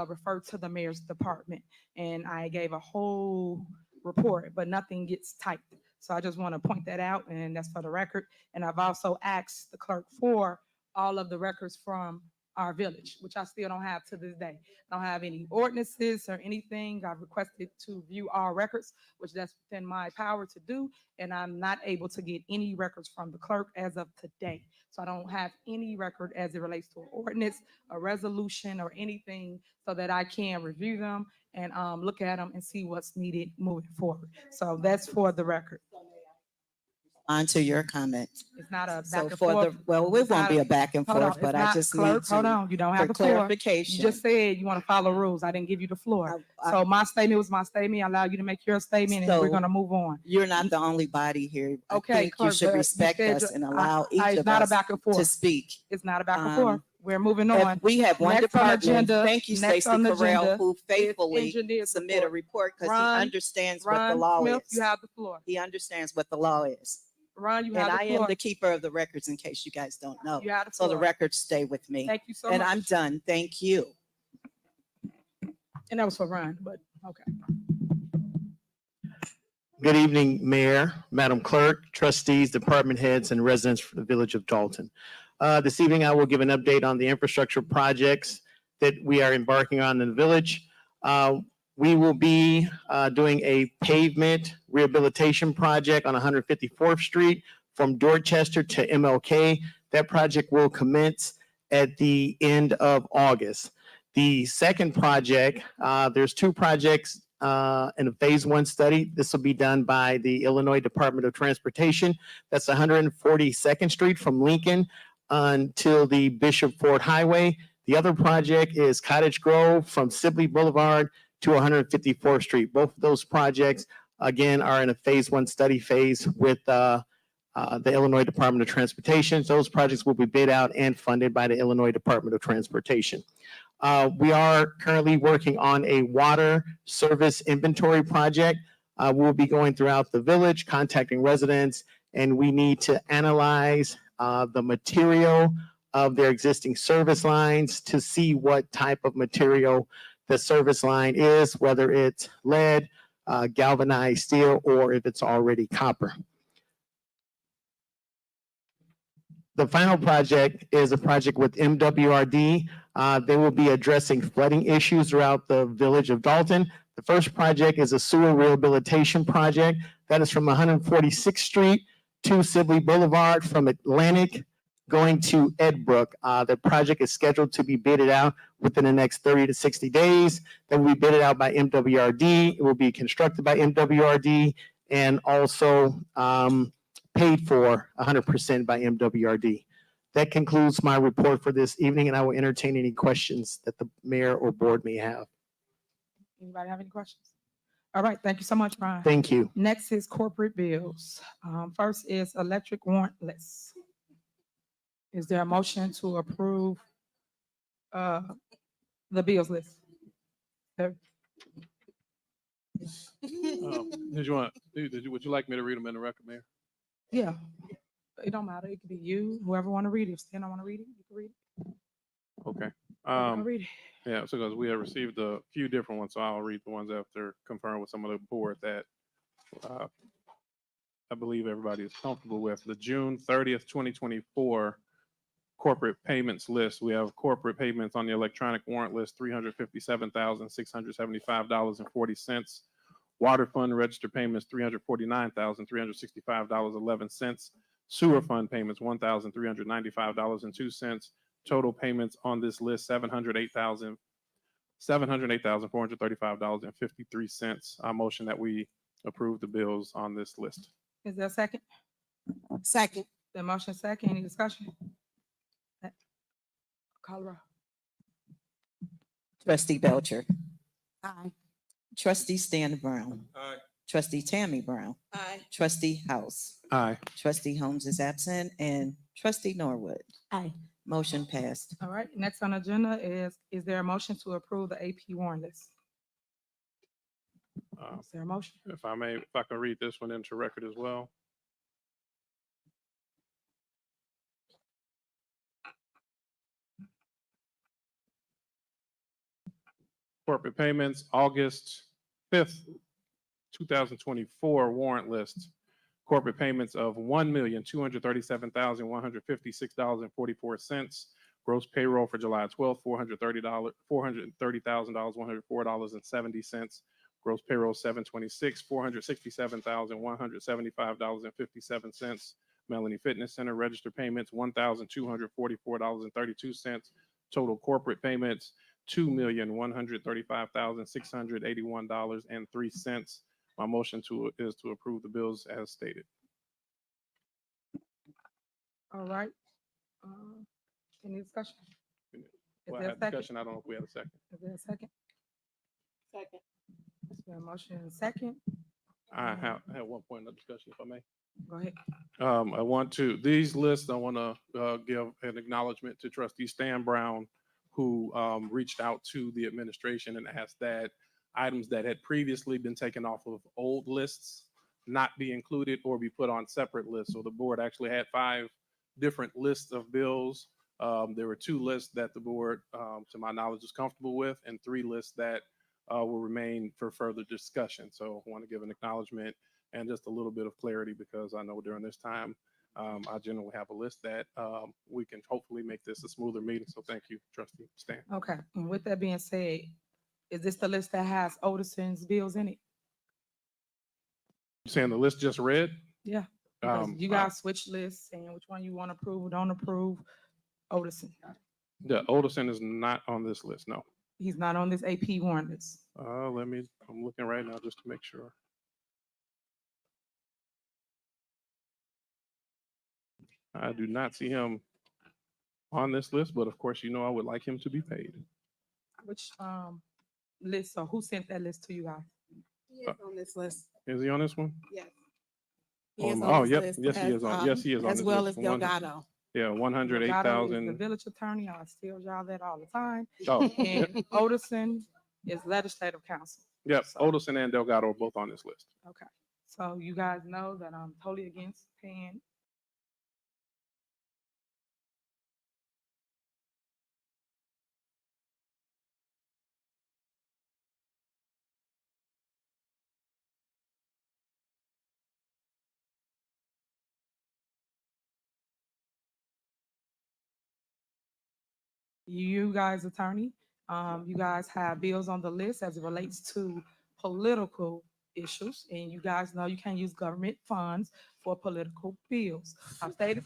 refer to the mayor's department. And I gave a whole report, but nothing gets typed. So I just want to point that out, and that's for the record. And I've also asked the clerk for all of the records from our village, which I still don't have to this day. I don't have any ordinances or anything. I've requested to view all records, which that's within my power to do, and I'm not able to get any records from the clerk as of today. So I don't have any record as it relates to an ordinance, a resolution, or anything, so that I can review them and look at them and see what's needed moving forward. So that's for the record. On to your comment. It's not a So back and for forth. the, well, it It's won't not be a back and hold on, forth, but it's I not just clerk, need to, hold on, you don't have for the floor. clarification. You just said you want to follow rules. I didn't give you the floor. So my statement was my statement. I allow you to make your statement, and we're So, gonna move on. You're not the only body here. I Okay, think you clerk, should but you respect said us and allow each it's of not a us back and forth. to speak. It's not a back and forth. We're moving If on. we have one Next on the department, agenda- thank you, next Stacey on the Carrell, agenda who is faithfully engineer's submit a report because he Ron- understands what the Ron law Smith, is. you have the floor. He understands what the law is. Ron, you And have the I am floor. the keeper of the records, in case you guys don't know. You have the So the floor. records stay with me. Thank you so And much. I'm done. Thank you. And that was for Ron, but okay. Good evening, Mayor, Madam Clerk, trustees, department heads, and residents for the Village of Dolton. This evening, I will give an update on the infrastructure projects that we are embarking on in the village. We will be doing a pavement rehabilitation project on 154th Street from Dorchester to MLK. That project will commence at the end of August. The second project, there's two projects in a phase one study. This will be done by the Illinois Department of Transportation. That's 142nd Street from Lincoln until the Bishop Ford Highway. The other project is Cottage Grove from Sibley Boulevard to 154th Street. Both of those projects, again, are in a phase one study phase with the Illinois Department of Transportation. Those projects will be bid out and funded by the Illinois Department of Transportation. We are currently working on a water service inventory project. We'll be going throughout the village, contacting residents, and we need to analyze the material of their existing service lines to see what type of material the service line is, whether it's lead, galvanized steel, or if it's already copper. The final project is a project with MWRD. They will be addressing flooding issues throughout the village of Dolton. The first project is a sewer rehabilitation project that is from 146th Street to Sibley Boulevard from Atlantic going to Edbrook. The project is scheduled to be bidded out within the next 30 to 60 days. Then will be bidded out by MWRD. It will be constructed by MWRD and also paid for 100% by MWRD. That concludes my report for this evening, and I will entertain any questions that the mayor or board may have. Anybody have any questions? All right, thank you so much, Brian. Thank you. Next is corporate bills. First is electric warrant list. Is there a motion to approve the bills list? Did you want, would you like me to read them in the record, Mayor? Yeah, it don't matter. It could be you, whoever want to read it. If Stan don't want to read it, you can read it. Okay. I'll read it. Yeah, so because we have received a few different ones, so I'll read the ones after confirming with some of the board that I believe everybody is comfortable with. The June 30th, 2024 corporate payments list. We have corporate payments on the electronic warrant list, $357,675.40. Water fund register payments, $349,365.11. Sewer fund payments, $1,395.02. Total payments on this list, $708,435.53. I motion that we approve the bills on this list. Is there a second? Second. The motion second. Any discussion? Colorado. Trustee Belcher. Aye. Trustee Stan Brown. Aye. Trustee Tammy Brown. Aye. Trustee House. Aye. Trustee Holmes is absent and Trustee Norwood. Aye. Motion passed. All right, next on the agenda is there a motion to approve the AP warrant list? Is there a motion? If I can read this one into record as well. Corporate payments, August 5th, 2024 warrant list. Corporate payments of $1,237,156.44. Gross payroll for July 12th, $430,000, $104.70. Gross payroll 7/26, $467,175.57. Melanie Fitness Center registered payments $1,244.32. Total corporate payments $2,135,681.03. My motion is to approve the bills as stated. All right. Any discussion? Is Well, I there a had second? discussion. I don't know if we had a second. Is there a second? Second. Is there a motion and a second? I have one point of discussion, if I may. Go ahead. These lists, I want to give an acknowledgement to Trustee Stan Brown, who reached out to the administration and asked that items that had previously been taken off of old lists not be included or be put on separate lists. So the board actually had 5 different lists of bills. There were 2 lists that the board, to my knowledge, is comfortable with, and 3 lists that will remain for further discussion. So I want to give an acknowledgement and just a little bit of clarity, because I know during this time, I generally have a list that we can hopefully make this a smoother meeting. So thank you, Trustee Stan. Okay, and with that being said, is this the list that has Otison's bills in it? You saying the list just read? Yeah. Because you guys switch lists and which one you want to approve or don't approve. Otison, The Odison is not on this list, no. he's not on this AP warrant list. I'm looking right now just to make sure. I do not see him on this list, but of course, I would like him to be paid. Which list, or who sent that list to you guys? He is on this list. Is he on this one? Yes. Yep. Yes, he is on. Yes, he is on As this well list. as Delgado. Yeah, Delgado is the 108,000. village attorney. I tell y'all that all the time. Oh, And Otison is legislative council. yep. Odison and Delgado are both on this list. Okay, so you guys know that I'm totally against paying. You guys attorney, you guys have bills on the list as it relates to political issues, and you guys know you can't use government funds for political bills. I've stated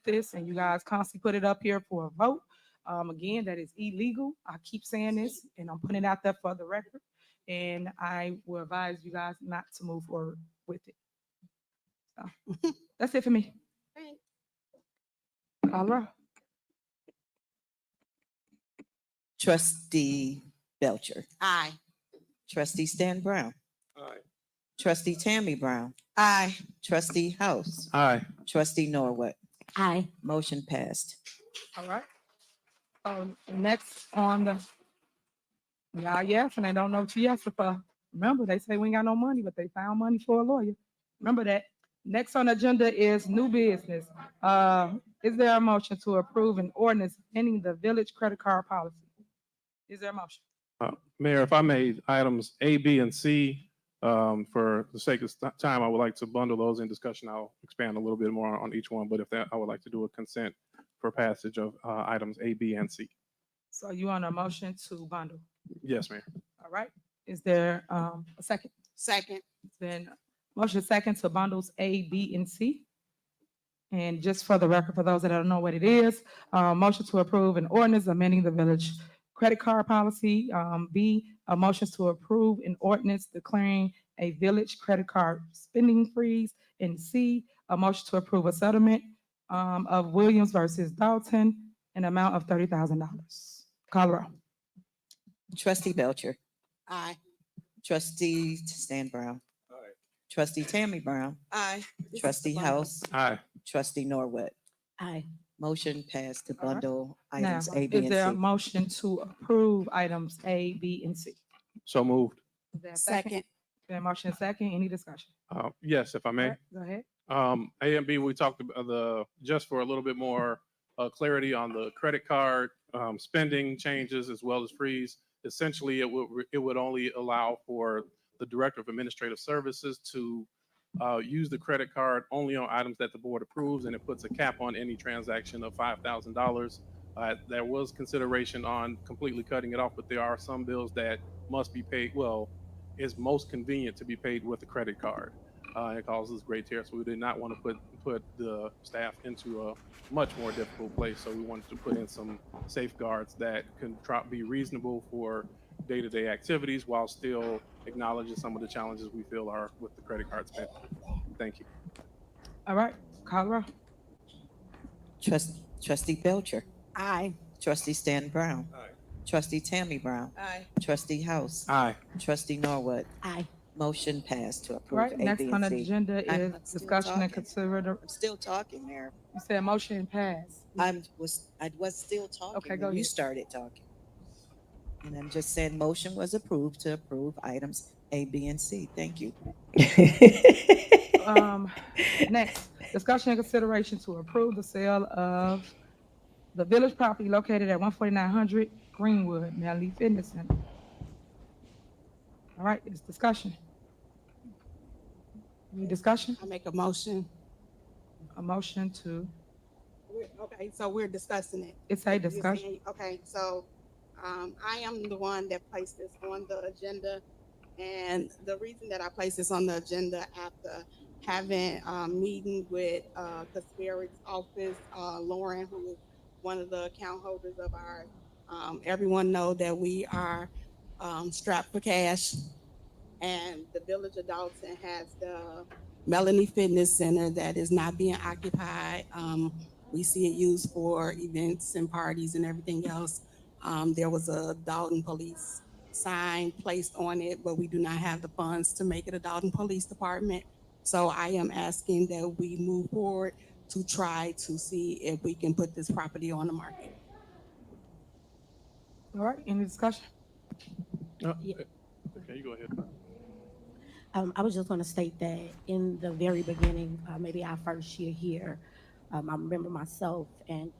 this, and you guys constantly put it up here for a vote. Again, that is illegal. I keep saying this, and I'm putting it out there for the record, and I will advise you guys not to move forward with it. So, that's it for me. Call the roll. Trustee Belcher. Aye. Trustee Stan Brown. Aye. Trustee Tammy Brown. Aye. Trustee House. Aye. Trustee Norwood. Aye. Motion passed. All right. Next on the, y'all yes, and they don't know what you yes for. Remember, they say we ain't got no money, but they found money for a lawyer. Remember that. Next on the agenda is new business. Is there a motion to approve an ordinance ending the village credit card policy? Is there a motion? Mayor, if I may, items A, B, and C, for the sake of time, I would like to bundle those in discussion. I'll expand a little bit more on each one, but if that, I would like to do a consent for passage of items A, B, and C. So you want a motion to bundle? Yes, Mayor. All right. Is there a second? Second. It's been motion second to bundles A, B, and C. And just for the record, for those that don't know what it is, motion to approve an ordinance amending the village credit card policy. B, a motion to approve an ordinance declaring a village credit card spending freeze. And C, a motion to approve a settlement of Williams versus Dolton, an amount of $30,000. Call the roll. Trustee Belcher. Aye. Trustee Stan Brown. Aye. Trustee Tammy Brown. Aye. Trustee House. Aye. Trustee Norwood. Aye. Motion passed to All right. bundle Now, items A, B, is and there a C. motion to approve items A, B, and C? So moved. Is there a second? Second. There a motion and second, any discussion? Yes, if I All may. right, go ahead. A and B, we talked about just for a little bit more clarity on the credit card spending changes as well as freeze. Essentially, it would only allow for the Director of Administrative Services to use the credit card only on items that the board approves, and it puts a cap on any transaction of $5,000. There was consideration on completely cutting it off, but there are some bills that must be paid. Well, it's most convenient to be paid with a credit card. It causes great tears. So we did not want to put the staff into a much more difficult place. So we wanted to put in some safeguards that can be reasonable for day-to-day activities while still acknowledging some of the challenges we feel are with the credit card spend. Thank you. All right, call the roll. Trustee Belcher. Aye. Trustee Stan Brown. Aye. Trustee Tammy Brown. Aye. Trustee House. Aye. Trustee Norwood. Aye. Motion passed to All approve right, A, next B, on and the C. agenda I'm is still discussion and talking. consider, I'm still talking, Mayor. you said motion and pass. I was still talking Okay, go when you ahead. started talking. And I'm just saying motion was approved to approve items A, B, and C. Thank you. Next, discussion and consideration to approve the sale of the village property located at 14900 Greenwood, Melanie Fitness Center. All right, it's discussion. Any discussion? I make a motion. A motion to, Okay, so we're discussing it. it's a You're discussion. saying- Okay, so I am the one that placed this on the agenda. And the reason that I placed this on the agenda after having a meeting with Casperic's office, Lauren, who is one of the account holders of ours. Everyone know that we are strapped for cash. And the Village of Dolton has the Melanie Fitness Center that is not being occupied. We see it used for events and parties and everything else. There was a Dolton Police sign placed on it, but we do not have the funds to make it a Dolton Police Department. So I am asking that we move forward to try to see if we can put this property on the market. All right, any discussion? Okay, you go ahead. I was just going to state that in the very beginning, maybe our first year here, I remember myself and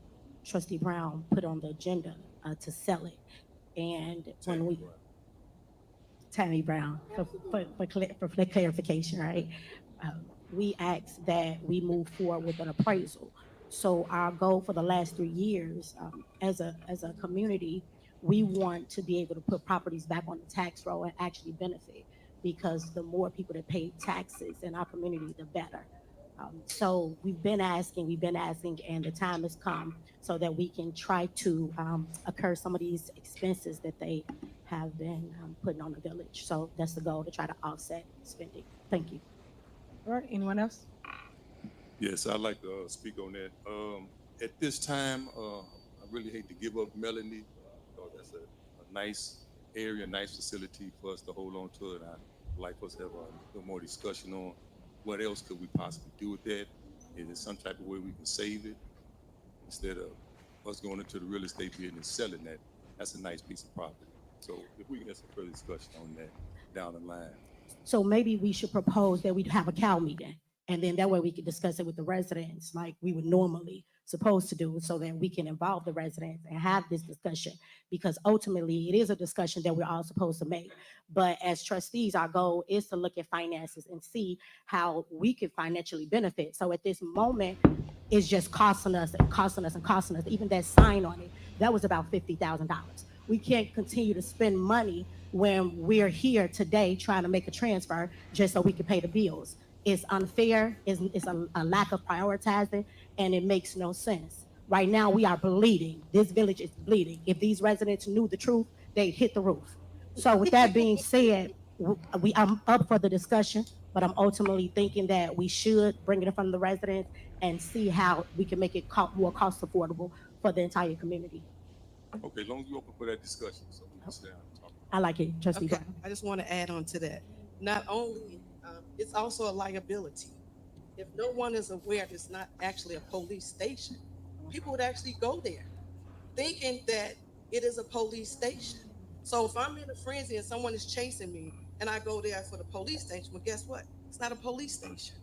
Trustee Brown put on the agenda to sell it. And when we, Tammy Brown, for clarification, right? We asked that we move forward with an appraisal. So our goal for the last 3 years, as a community, we want to be able to put properties back on the tax roll and actually benefit, because the more people that pay taxes in our community, the better. So we've been asking, and the time has come so that we can try to occur some of these expenses that they have been putting on the village. So that's the goal, to try to offset spending. Thank you. All right, anyone else? Yes, I'd like to speak on that. At this time, I really hate to give up Melanie, because that's a nice area, nice facility for us to hold on to, and I'd like us to have a little more discussion on what else could we possibly do with that. Is there some type of way we can save it instead of us going into the real estate business and selling that? That's a nice piece of property. So if we can have some further discussion on that down the line. So maybe we should propose that we'd have a CAL meeting, and then that way we could discuss it with the residents like we would normally supposed to do, so that we can involve the residents and have this discussion, because ultimately it is a discussion that we're all supposed to make. But as trustees, our goal is to look at finances and see how we can financially benefit. So at this moment, it's just costing us and costing us and costing us. Even that sign on it, that was about $50,000. We can't continue to spend money when we're here today trying to make a transfer just so we can pay the bills. It's unfair, it's a lack of prioritizing, and it makes no sense. Right now, we are bleeding. This village is bleeding. If these residents knew the truth, they'd hit the roof. So with that being said, I'm up for the discussion, but I'm ultimately thinking that we should bring it in front of the residents and see how we can make it more cost affordable for the entire community. Okay, as long as you're open for that discussion, so we can sit down and talk. I like it, Trustee Okay, Brown. I just want to add on to that. Not only it's also a liability. If no one is aware it's not actually a police station, people would actually go there thinking that it is a police station. So if I'm in a frenzy and someone is chasing me and I go there for the police station, well, guess what? It's not a police station.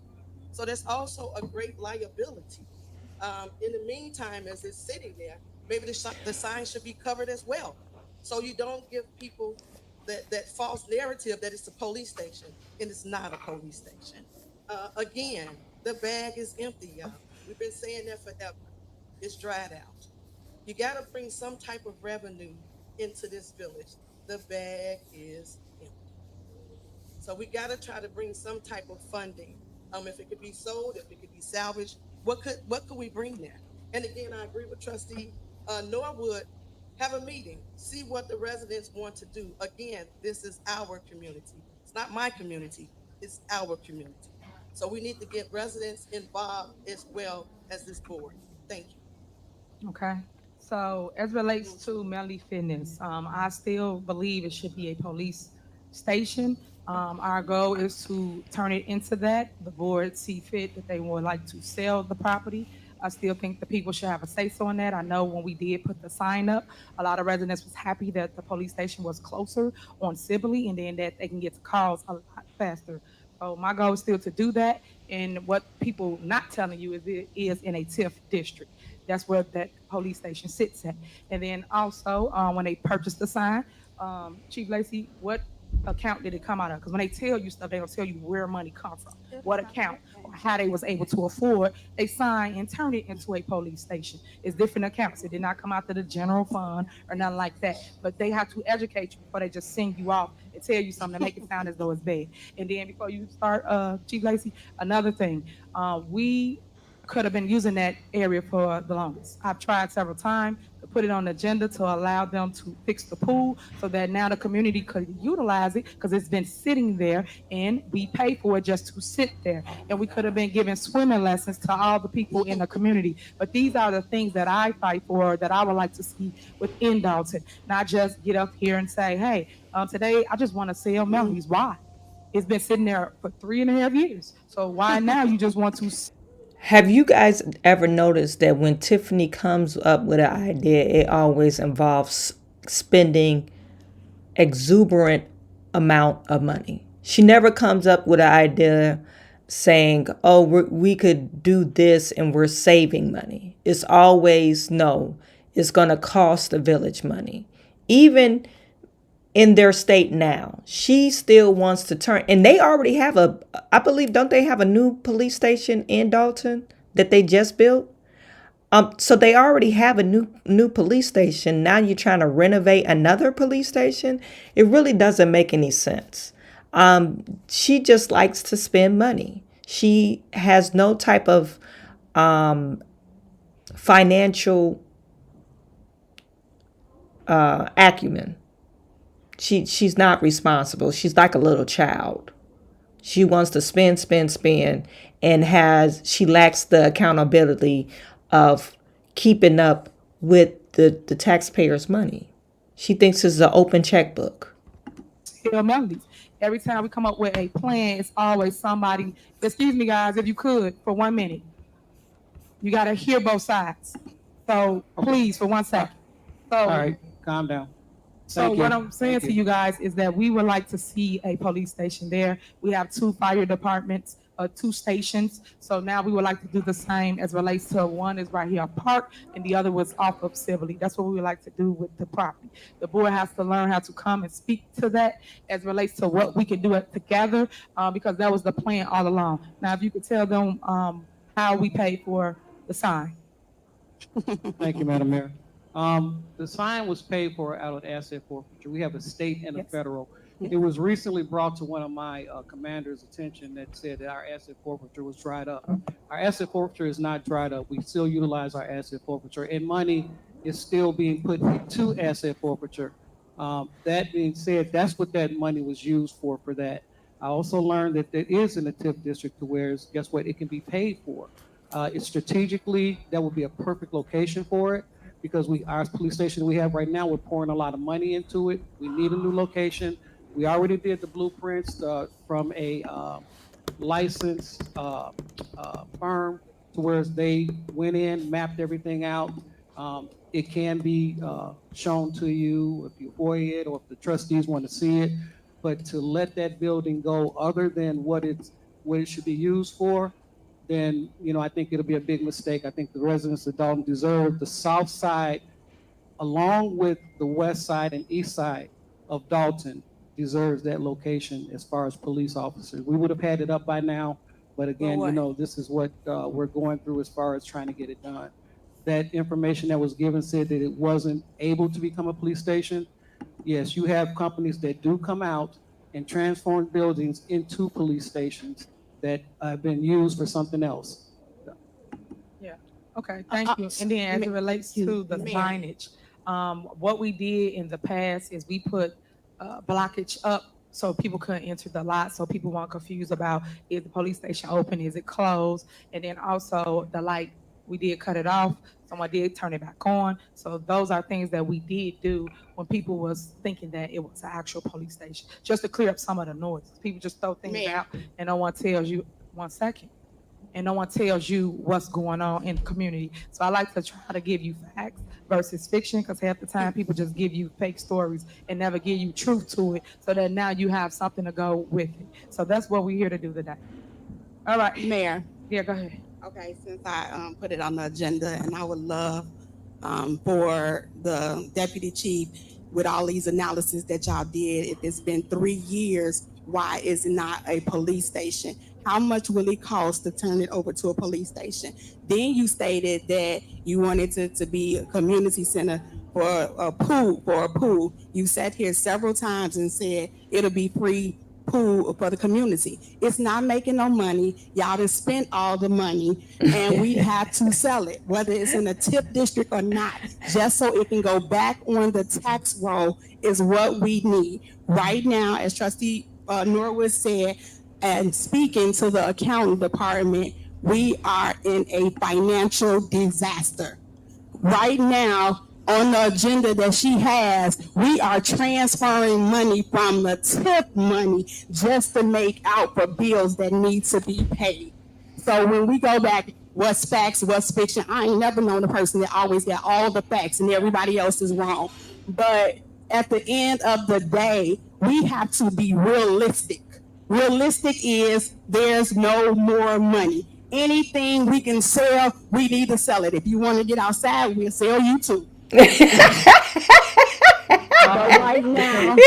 So there's also a great liability. In the meantime, as it's sitting there, maybe the sign should be covered as well. So you don't give people that false narrative that it's a police station and it's not a police station. Again, the bag is empty, y'all. We've been saying that forever. It's dried out. You got to bring some type of revenue into this village. The bag is empty. So we got to try to bring some type of funding. If it could be sold, if it could be salvaged, what could we bring there? And again, I agree with Trustee Norwood. Have a meeting, see what the residents want to do. Again, this is our community. It's not my community, it's our community. So we need to get residents involved as well as this board. Thank you. Okay. So as relates to Melody Fitness, I still believe it should be a police station. Our goal is to turn it into that. The board see fit that they would like to sell the property. I still think the people should have a say-so on that. I know when we did put the sign up, a lot of residents was happy that the police station was closer on Sibley and then that they can get to calls a lot faster. So my goal is still to do that. And what people not telling you is it is in a TIF district. That's where that police station sits at. And then also, when they purchased the sign, Chief Lacy, what account did it come out of? Because when they tell you stuff, they don't tell you where money come from, what account, or how they was able to afford a sign and turn it into a police station. It's different accounts. It did not come out of the general fund or nothing like that. But they have to educate you before they just send you off and tell you something to make it sound as though it's bad. And then before you start, Chief Lacy, another thing, we could have been using that area for the longest. I've tried several times to put it on the agenda to allow them to fix the pool so that now the community could utilize it because it's been sitting there and we pay for it just to sit there. And we could have been giving swimming lessons to all the people in the community. But these are the things that I fight for that I would like to see within Dolton, not just get up here and say, hey, today I just want to sell Melody's. Why? It's been sitting there for 3.5 years. So why now you just want to Have you guys ever noticed that when Tiffany comes up with an idea, it always involves spending exuberant amount of money? She never comes up with an idea saying, oh, we could do this and we're saving money. It's always, no, it's going to cost the village money. Even in their state now, she still wants to turn, and they already have I believe, don't they have a new police station in Dolton that they just built? So they already have a new police station. Now you're trying to renovate another police station. It really doesn't make any sense. She just likes to spend money. She has no type of financial acumen. She's not responsible. She's like a little child. She wants to spend, and she lacks the accountability of keeping up with the taxpayers' money. She thinks it's an open checkbook. Melodies. Every time we come up with a plan, it's always somebody. Excuse me, guys, if you could, for 1 minute. You got to hear both sides. So please, for 1 second. So, all right, calm down. So what I'm saying to you guys is that we would like to see a police station there. We have 2 fire departments, 2 stations. So now we would like to do the same as relates to one is right here at Park and the other was off of Sibley. That's what we would like to do with the property. The board has to learn how to come and speak to that as relates to what we can do it together because that was the plan all along. Now, if you could tell them how we pay for the sign. Thank you, Madam Mayor. The sign was paid for out of asset forfeiture. We have a state and a federal. It was recently brought to one of my commander's attention that said that our asset forfeiture was dried up. Our asset forfeiture is not dried up. We still utilize our asset forfeiture and money is still being put into asset forfeiture. That being said, that's what that money was used for that. I also learned that there is in the TIF district to where, guess what, it can be paid for. It's strategically, that would be a perfect location for it. Because our police station we have right now, we're pouring a lot of money into it. We need a new location. We already did the blueprints from a licensed firm to where they went in, mapped everything out. It can be shown to you if you FOIA it or if the trustees want to see it. But to let that building go other than what it should be used for, then I think it'll be a big mistake. I think the residents of Dolton deserve the south side, along with the west side and east side of Dolton, deserves that location as far as police officers. We would have had it up by now, but again, this is what we're going through as far as trying to get it done. That information that was given said that it wasn't able to become a police station. Yes, you have companies that do come out and transform buildings into police stations that have been used for something else. Yeah, okay, thank you. And then as it relates to the signage, what we did in the past is we put blockage up so people couldn't enter the lot, so people weren't confused about, is the police station open, is it closed? And then also the light, we did cut it off. Someone did turn it back on. So those are things that we did do when people was thinking that it was an actual police station, just to clear up some of the noise. People just throw things out and no one tells you, 1 second, and no one tells you what's going on in the community. So I like to try to give you facts versus fiction, because half the time people just give you fake stories and never give you truth to it, so that now you have something to go with it. So that's what we're here to do today. All right. Mayor. Yeah, go ahead. Okay, since I put it on the agenda, and I would love for the deputy chief, with all these analysis that y'all did, if it's been 3 years, why is it not a police station? How much will it cost to turn it over to a police station? Then you stated that you wanted it to be a community center for a pool. You sat here several times and said it'll be free pool for the community. It's not making no money. Y'all done spent all the money, and we have to sell it, whether it's in a TIP district or not, just so it can go back on the tax roll is what we need. Right now, as Trustee Norwood said, and speaking to the accounting department, we are in a financial disaster. Right now, on the agenda that she has, we are transferring money from the TIP money just to make out for bills that need to be paid. So when we go back, what's facts, what's fiction, I ain't never known a person that always got all the facts and everybody else is wrong. But at the end of the day, we have to be realistic. Realistic is there's no more money. Anything we can sell, we need to sell it. If you want to get outside, we'll sell you too. But right now, you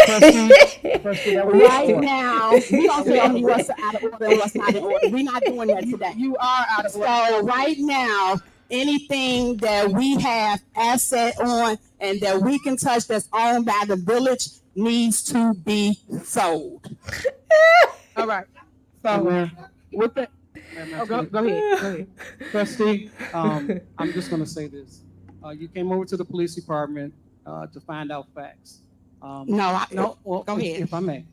don't tell me what's out of order and what's not in order. We're not doing that today. You are out of order. So right now, anything that we have asset on and that we can touch that's owned by the village needs to be sold. All right. So with the go ahead. Trustee, I'm just going to say this. You came over to the police department to find out facts. Well, go ahead. If I may,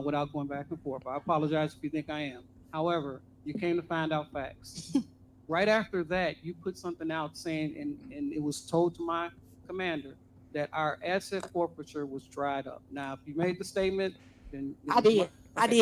without going back and forth. I apologize if you think I am. However, you came to find out facts. Right after that, you put something out saying, and it was told to my commander, that our asset forfeiture was dried up. Now, if you made the statement, then I did,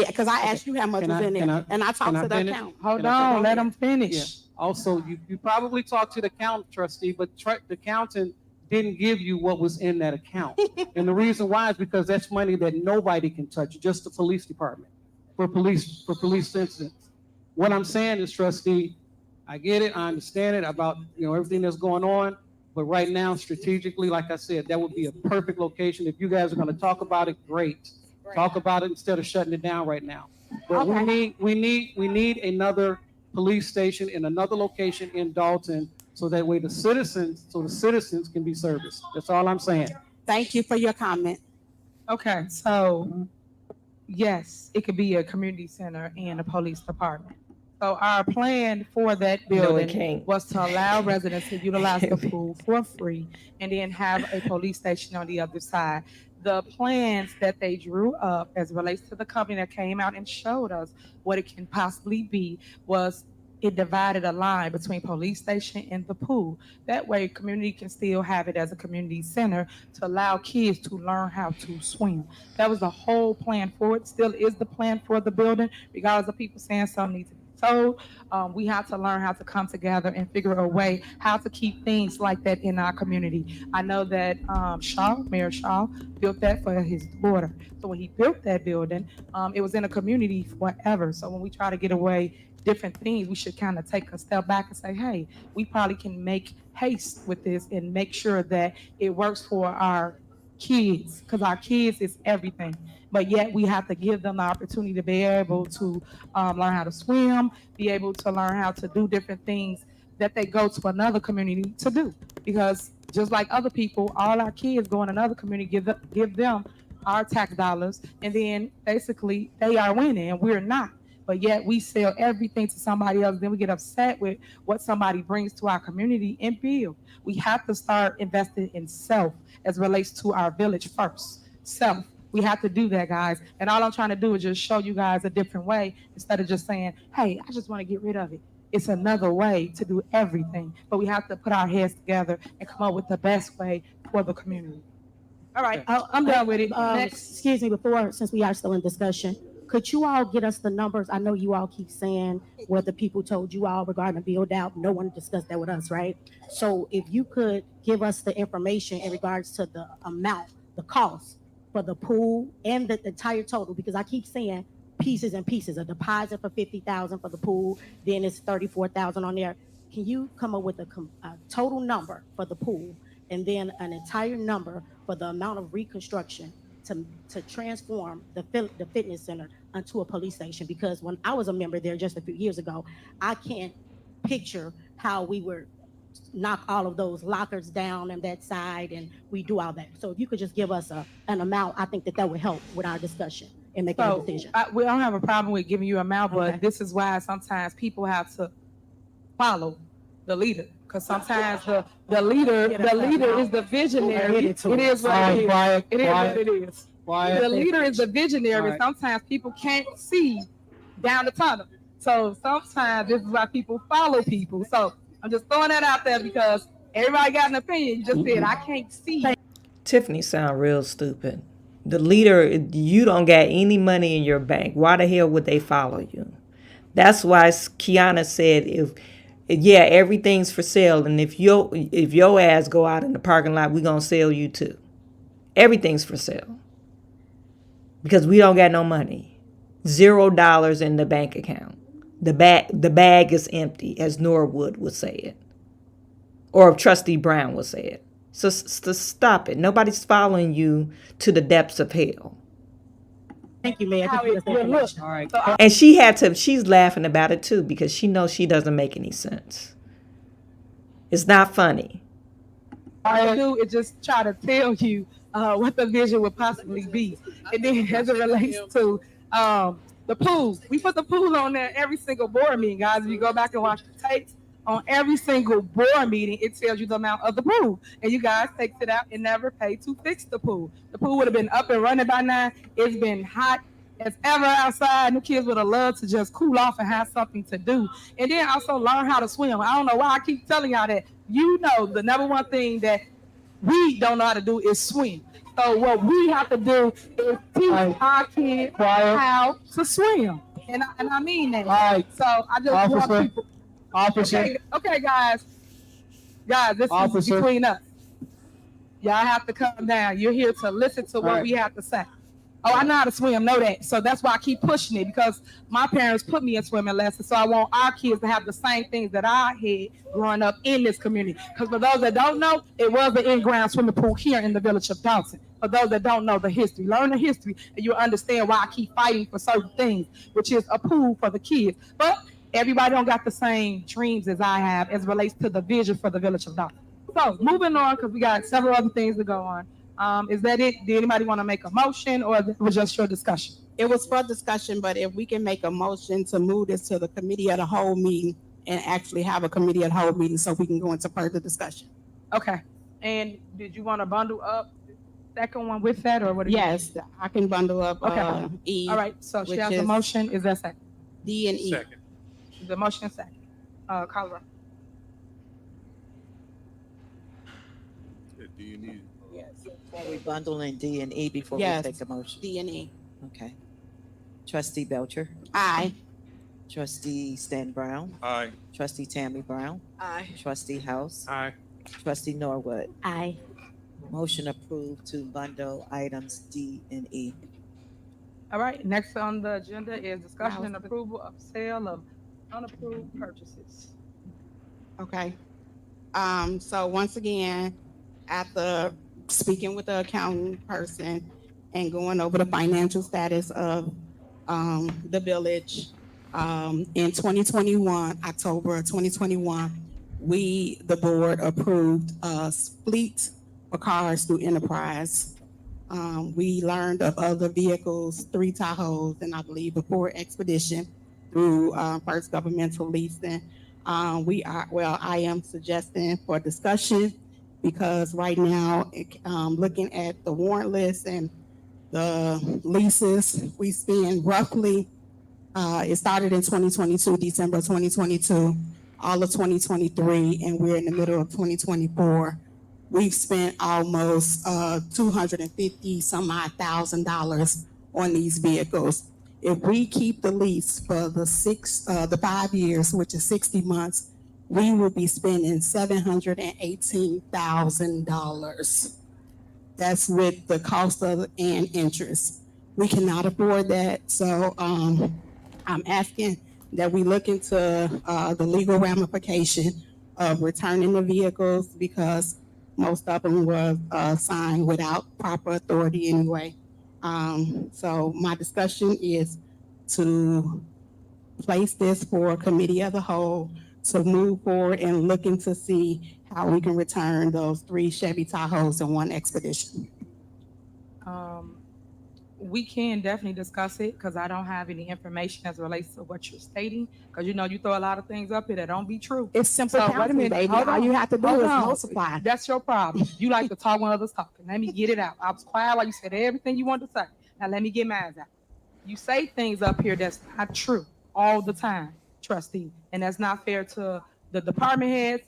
because I asked you how much was in there, and I talked to the accountant. Hold on, let them finish. Yeah. Also, you probably talked to the accountant, trustee, but the accountant didn't give you what was in that account. And the reason why is because that's money that nobody can touch, just the police department, for police incidents. What I'm saying is, trustee, I get it, I understand it about everything that's going on, but right now, strategically, like I said, that would be a perfect location. If you guys are going to talk about it, great. Talk about it instead of shutting it down right now. But we need another police station in another location in Dolton, so that way the citizens can be serviced. That's all I'm saying. Thank you for your comment. Okay, so yes, it could be a community center and a police department. So our plan for that building was to allow residents to utilize the pool for free and then have a police station on the other side. The plans that they drew up as it relates to the company that came out and showed us what it can possibly be was it divided a line between police station and the pool. That way, community can still have it as a community center to allow kids to learn how to swim. That was the whole plan for it. Still is the plan for the building, regardless of people saying something needs to be told. We have to learn how to come together and figure a way how to keep things like that in our community. I know that Mayor Shaw, built that for his daughter. So when he built that building, it was in a community forever. So when we try to get away different things, we should kind of take a step back and say, hey, we probably can make haste with this and make sure that it works for our kids, because our kids is everything. But yet we have to give them the opportunity to be able to learn how to swim, be able to learn how to do different things that they go to another community to do. Because just like other people, all our kids go in another community, give them our tax dollars, and then basically they are winning and we're not. But yet we sell everything to somebody else. Then we get upset with what somebody brings to our community and build. We have to start investing in self as relates to our village first. Self. We have to do that, guys. And all I'm trying to do is just show you guys a different way instead of just saying, hey, I just want to get rid of it. It's another way to do everything. But we have to put our heads together and come up with the best way for the community. All right, I'm done with it. Next. Excuse me, since we are still in discussion, could you all get us the numbers? I know you all keep saying what the people told you all regarding the build out. No one discussed that with us, right? So if you could give us the information in regards to the amount, the cost for the pool and the entire total, because I keep saying pieces and pieces, a deposit for $50,000 for the pool, then it's $34,000 on there. Can you come up with a total number for the pool and then an entire number for the amount of reconstruction to transform the fitness center into a police station? Because when I was a member there just a few years ago, I can't picture how we would knock all of those lockers down on that side and we do all that. So if you could just give us an amount, I think that would help with our discussion and making a decision. We don't have a problem with giving you an amount, but this is why sometimes people have to follow the leader. Because sometimes the leader is the visionary. It is what it is. It is what it is. The leader is the visionary. Sometimes people can't see down the tunnel. So sometimes this is why people follow people. So I'm just throwing that out there because everybody got an opinion. You just said, I can't see. Tiffany sound real stupid. The leader, you don't got any money in your bank. Why the hell would they follow you? That's why Kiana said, yeah, everything's for sale, and if your ass go out in the parking lot, we gonna sell you too. Everything's for sale because we don't got no money, $0 in the bank account. The bag is empty, as Norwood would say it, or Trustee Brown would say it. So stop it. Nobody's following you to the depths of hell. Thank you, Mayor. All right. And she's laughing about it too because she knows she doesn't make any sense. It's not funny. All I do is just try to tell you what the vision would possibly be. And then as it relates to the pool, we put the pool on there every single board meeting, guys. If you go back and watch the tapes, on every single board meeting, it tells you the amount of the pool. And you guys take it out and never pay to fix the pool. The pool would have been up and running by now. It's been hot as ever outside. The kids would have loved to just cool off and have something to do. And then also learn how to swim. I don't know why I keep telling y'all that. You know, the number one thing that we don't know how to do is swim. So what we have to do is teach our kids how to swim. And I mean that. Right. So I just want people. Okay, guys, this is between us. Y'all have to come down. You're here to listen to what we have to say. Oh, I know how to swim, know that. So that's why I keep pushing it, because my parents put me in swimming lessons. So I want our kids to have the same things that I had growing up in this community. Because for those that don't know, it was an in-ground swimming pool here in the village of Dolton. For those that don't know the history, learn the history, and you'll understand why I keep fighting for certain things, which is a pool for the kids. But everybody don't got the same dreams as I have as relates to the vision for the village of Dolton. So moving on, because we got several other things to go on. Is that it? Did anybody want to make a motion, or it was just your discussion? It was for discussion, but if we can make a motion to move this to the committee of the whole meeting and actually have a committee of the whole meeting so we can go into further discussion. Okay. And did you want to bundle up the second one with that, or what? Yes, I can bundle up okay. E. All right. So she has a motion. Is that second? D and E. Second. The motion is second. Colorado. Do you need? Yes. Are we bundling D and E before we Yes. take a motion? D and E. Okay. Trustee Belcher. Aye. Trustee Stan Brown. Aye. Trustee Tammy Brown. Aye. Trustee House. Aye. Trustee Norwood. Aye. Motion approved to bundle items D and E. All right, next on the agenda is discussion and approval of sale of unapproved purchases. Okay. So once again, after speaking with the accounting person and going over the financial status of the village, in 2021, October of 2021, the board approved a fleet for cars through Enterprise. We learned of other vehicles, 3 Tahoes, and I believe a Ford Expedition through First Governmental Leasing. I am suggesting for discussion because right now, looking at the warrant list and the leases, we spend roughly, it started in 2022, December 2022, all of 2023, and we're in the middle of 2024. We've spent almost $250 some odd $1,000 on these vehicles. If we keep the lease for the 5 years, which is 60 months, we will be spending $718,000. That's with the cost of and interest. We cannot afford that, so I'm asking that we look into the legal ramification of returning the vehicles because most of them were signed without proper authority anyway. So my discussion is to place this for committee of the whole to move forward and looking to see how we can return those 3 Chevy Tahoes and 1 Expedition. We can definitely discuss it because I don't have any information as it relates to what you're stating. Because you throw a lot of things up here that don't be true. It's simple So, counseling, baby. hold All on, you have to do hold is on. multiply. That's your problem. You like to talk when others talking. Let me get it out. I was quiet while you said everything you wanted to say. Now let me get mine out. You say things up here that's not true all the time, trustee, and that's not fair to the department heads,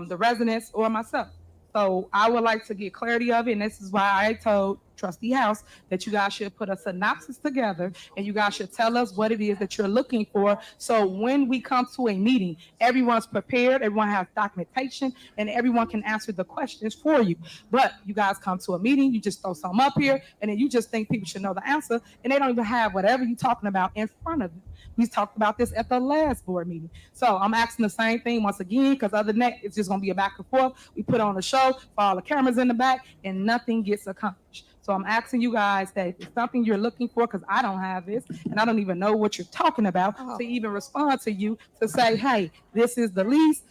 the residents, or myself. So I would like to get clarity of it, and this is why I told Trustee House that you guys should put a synopsis together and you guys should tell us what it is that you're looking for. So when we come to a meeting, everyone's prepared, everyone has documentation, and everyone can answer the questions for you. But you guys come to a meeting, you just throw something up here, and then you just think people should know the answer, and they don't even have whatever you're talking about in front of them. We talked about this at the last board meeting. So I'm asking the same thing once again, because other than that, it's just gonna be a back and forth. We put on a show for all the cameras in the back, and nothing gets accomplished. So I'm asking you guys that if it's something you're looking for, because I don't have this, and I don't even know what you're talking about, to even respond to you, to say, hey, this is the lease,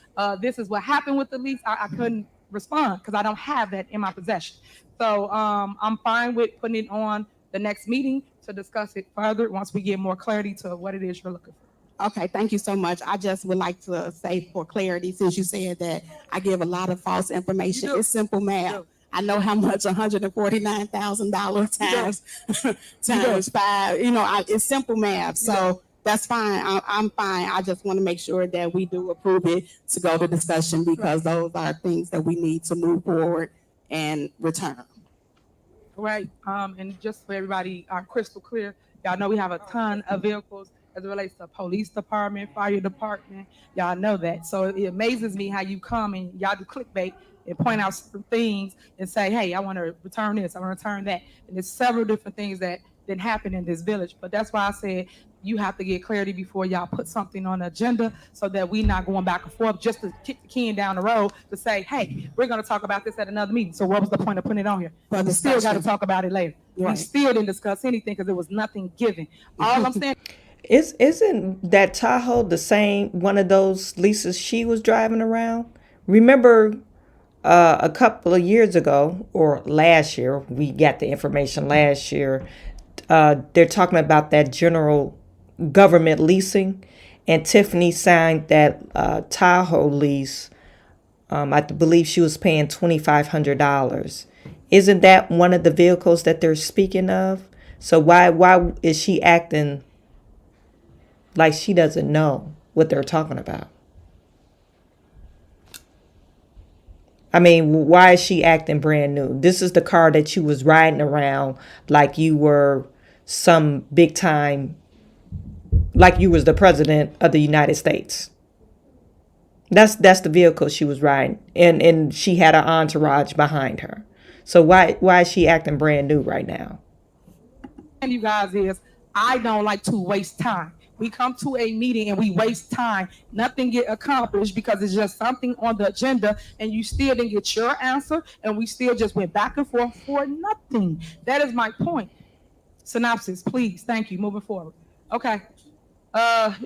this is what happened with the lease. I couldn't respond because I don't have that in my possession. So I'm fine with putting it on the next meeting to discuss it further once we get more clarity to what it is you're looking for. Okay, thank you so much. I just would like to say for clarity, since you said that I give a lot of false information, it's simple math. I know how much $149,000 times 5, it's simple math. So that's fine. I'm fine. I just want to make sure that we do approve it to go to discussion because those are things that we need to move forward and return. Right. And just for everybody, crystal clear, y'all know we have a ton of vehicles as it relates to police department, fire department. Y'all know that. So it amazes me how you come and y'all do clickbait and point out certain things and say, hey, I want to return this, I want to return that. And there's several different things that didn't happen in this village. But that's why I said you have to get clarity before y'all put something on the agenda so that we not going back and forth just to kick the can down the road to say, hey, we're going to talk about this at another meeting. So what was the point of putting it on here? But we still got to talk about it later. Right. We still didn't discuss anything because there was nothing given. All I'm saying Isn't that Tahoe the same one of those leases she was driving around? Remember a couple of years ago or last year, we got the information last year, they're talking about that general government leasing, and Tiffany signed that Tahoe lease. I believe she was paying $2,500. Isn't that one of the vehicles that they're speaking of? So why is she acting like she doesn't know what they're talking about? I mean, why is she acting brand new? This is the car that you was riding around like you were some big time, like you was the president of the United States. That's the vehicle she was riding, and she had an entourage behind her. So why is she acting brand new right now? And you guys is, I don't like to waste time. We come to a meeting and we waste time. Nothing get accomplished because it's just something on the agenda and you still didn't get your answer and we still just went back and forth for nothing. That is my point. Synopsis, please. Thank you. Moving forward. Okay.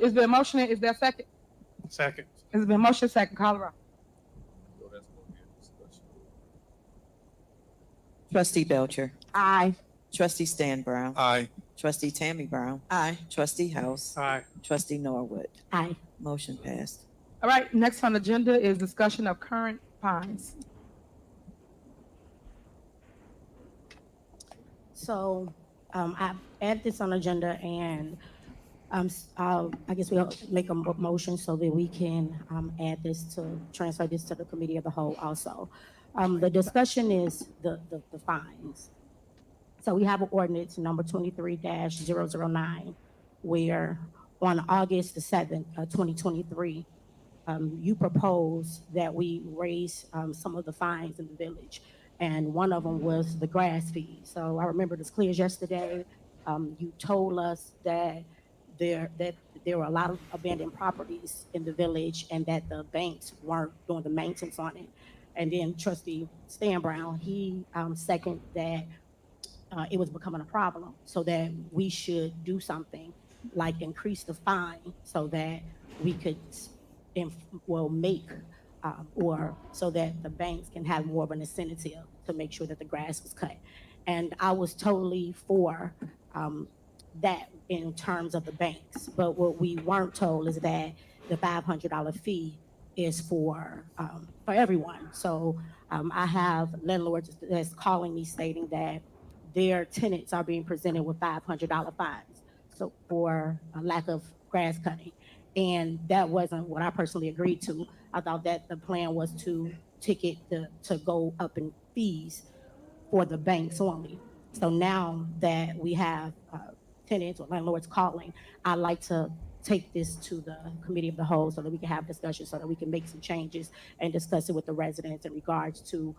Is there a motion? Is there a second? Second. It's been motion second. Colorado. Trustee Belcher. Aye. Trustee Stan Brown. Aye. Trustee Tammy Brown. Aye. Trustee House. Aye. Trustee Norwood. Aye. Motion passed. All right. Next on the agenda is discussion of current fines. So I add this on the agenda and I guess we'll make a motion so that we can add this to transfer this to the committee of the whole also. The discussion is the fines. So we have an ordinance number 23-009 where on August the 7th, 2023, you proposed that we raise some of the fines in the village. And one of them was the grass fee. So I remember this clear as yesterday. You told us that there were a lot of abandoned properties in the village and that the banks weren't doing the maintenance on it. And then Trustee Stan Brown, he seconded that it was becoming a problem, so that we should do something like increase the fine so that we could make or so that the banks can have more of an incentive to make sure that the grass was cut. And I was totally for that in terms of the banks. But what we weren't told is that the $500 fee is for everyone. So I have landlords that's calling me stating that their tenants are being presented with $500 fines so for a lack of grass cutting. And that wasn't what I personally agreed to. I thought that the plan was to ticket to go up in fees for the banks only. So now that we have tenants or landlords calling, I'd like to take this to the committee of the whole so that we can have discussion, so that we can make some changes and discuss it with the residents in regards to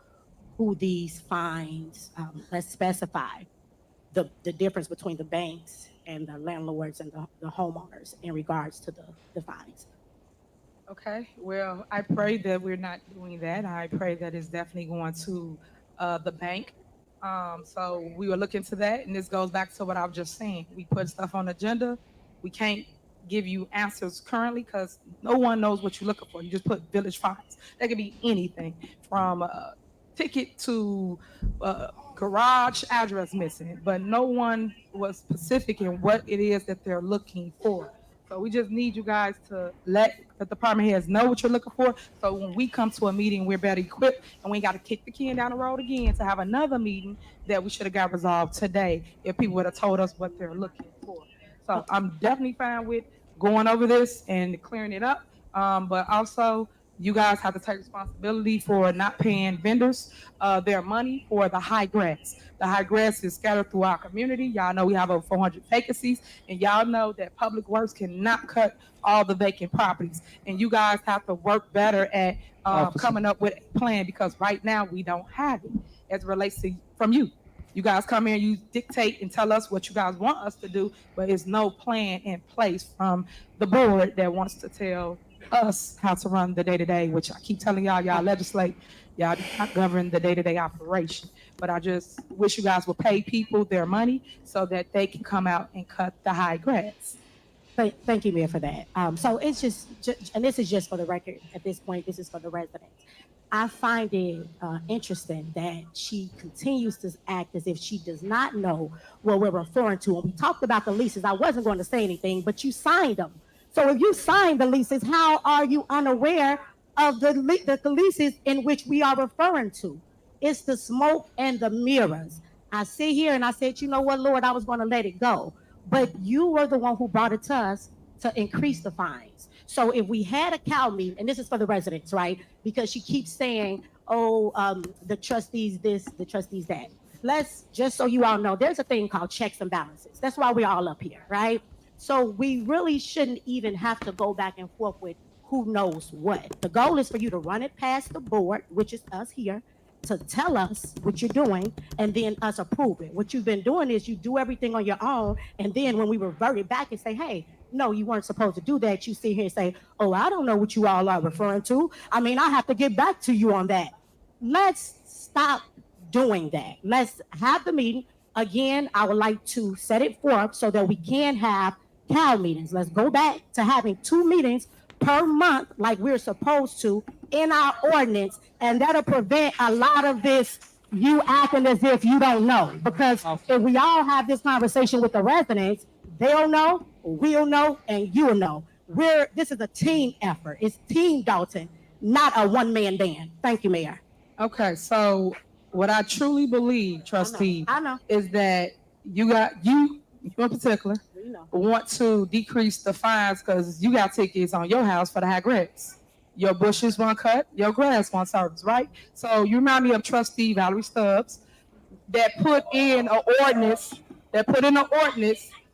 who these fines, let's specify the difference between the banks and the landlords and the homeowners in regards to the fines. Okay, well, I pray that we're not doing that. I pray that it's definitely going to the bank. So we will look into that, and this goes back to what I was just saying. We put stuff on the agenda. We can't give you answers currently because no one knows what you're looking for. You just put village fines. That could be anything from ticket to garage address missing, but no one was specific in what it is that they're looking for. So we just need you guys to let the department heads know what you're looking for. So when we come to a meeting, we're better equipped and we got to kick the can down the road again to have another meeting that we should have got resolved today if people would have told us what they're looking for. So I'm definitely fine with going over this and clearing it up. But also, you guys have to take responsibility for not paying vendors their money for the high grass. The high grass is scattered through our community. Y'all know we have over 400 vacancies, and y'all know that Public Works cannot cut all the vacant properties. And you guys have to work better at coming up with a plan, because right now we don't have it as it relates to from you. You guys come here, you dictate and tell us what you guys want us to do, but there's no plan in place from the board that wants to tell us how to run the day-to-day, which I keep telling y'all, y'all legislate, y'all do not govern the day-to-day operation. But I just wish you guys would pay people their money so that they can come out and cut the high grass. Thank you, Mayor, for that. So it's just, and this is just for the record at this point, this is for the residents. I find it interesting that she continues to act as if she does not know what we're referring to. When we talked about the leases, I wasn't going to say anything, but you signed them. So if you signed the leases, how are you unaware of the leases in which we are referring to? It's the smoke and the mirrors. I sit here and I said, you know what, Lord, I was going to let it go. But you were the one who brought it to us to increase the fines. So if we had a cow meeting, and this is for the residents, right? Because she keeps saying, oh, the trustees this, the trustees that. Let's, just so you all know, there's a thing called checks and balances. That's why we're all up here, right? So we really shouldn't even have to go back and forth with who knows what. The goal is for you to run it past the board, which is us here, to tell us what you're doing, and then us approve it. What you've been doing is you do everything on your own, and then when we revert it back and say, hey, no, you weren't supposed to do that, you sit here and say, oh, I don't know what you all are referring to. I mean, I have to get back to you on that. Let's stop doing that. Let's have the meeting. Again, I would like to set it forth so that we can have CAL meetings. Let's go back to having 2 meetings per month like we're supposed to in our ordinance, and that'll prevent a lot of this you acting as if you don't know. Because if we all have this conversation with the residents, they'll know, we'll know, and you'll know. This is a team effort. It's Team Dolton, not a one-man band. Thank you, Mayor. Okay, so what I truly believe, trustee, I know. is that you in particular want to decrease the fines because you got tickets on your house for the high grass. Your bushes weren't cut, your grass wasn't serviced, right? So you remind me of Trustee Valerie Stubbs that put in an ordinance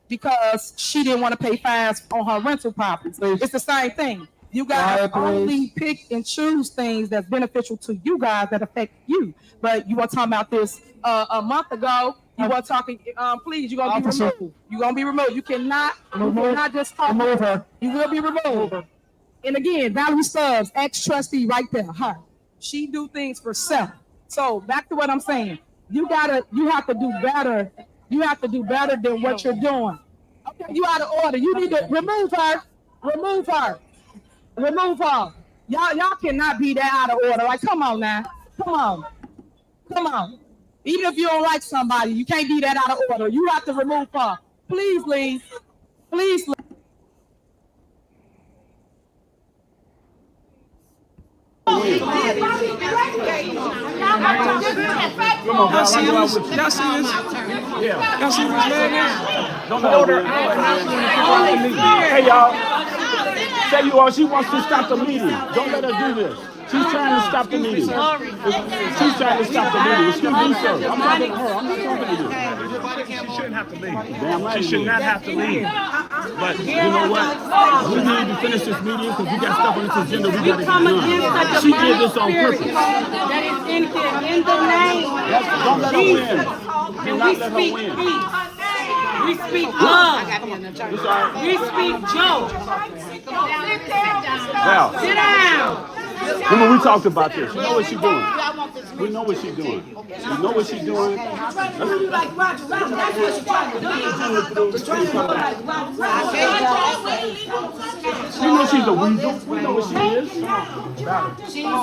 because she didn't want to pay fines on her rental properties. It's the same thing. You guys only pick and choose things that's beneficial to you guys that affect you. But you were talking about this a month ago. You were talking, please, you're going to be removed. You're going to be removed. You cannot just talk. Remove her. You will be removed. And again, Valerie Stubbs, ex-trustee right there, her. She do things for self. So back to what I'm saying. You have to do better. You have to do better than what you're doing. Okay, you out of order. You need to remove her. Remove her. Remove her. Y'all cannot be that out of order. Like, come on now. Come on. Come on. Even if you don't like somebody, you can't be that out of order. You have to remove her. Please leave. Please leave. Come on, y'all see this? Y'all see this? Yeah. Y'all see this, man? Don't hold her. Hey, y'all. Say you all, she wants to stop the meeting. Don't let her do this. She's trying to stop the meeting. She's trying to stop the meeting. Excuse me, sir. I'm talking to her. I'm not talking to you. She shouldn't have to leave. Damn right. She should not have to leave. But you know what? We need to finish this meeting because we got stuff on this agenda we got to get done. She did this on purpose. That is in the name. Don't let her win. Do not let her win. We speak love. We speak joy. Now, Sit down. remember we talked about this. You know what she's doing. We know what she's doing. We know what she's doing. We know she's a weasel. We know what she is. Come on,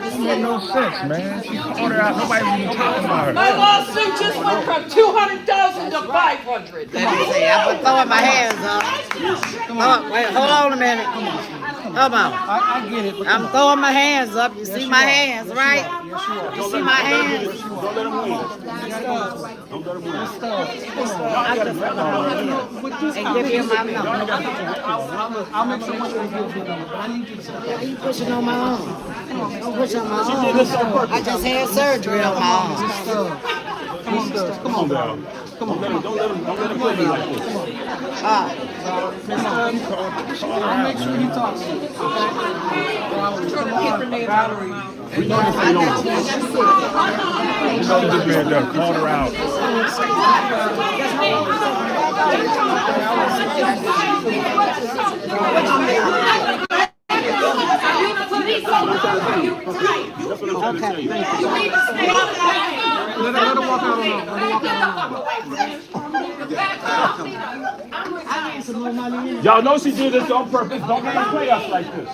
It made no sense, man. She ordered out. Nobody's even talking about her. My lawsuit just went from 200,000 to 500. I'm throwing my hands up. Wait, hold on a minute. Come on. I get it. I'm throwing my hands up. You see my hands, right? You see my hands? Don't let him win. Don't let him win. I just and give you my number. I'll make someone give you the number. I need you to. You pushing on my arm. I'm pushing on my arm. I just had surgery on my arm. Come on, girl. Come on, don't let him play me like this. I'll make sure he talks to you. We know this ain't on. You know this man done called her out. Let her walk out alone. Y'all know she did this on purpose. Don't let her play us like this.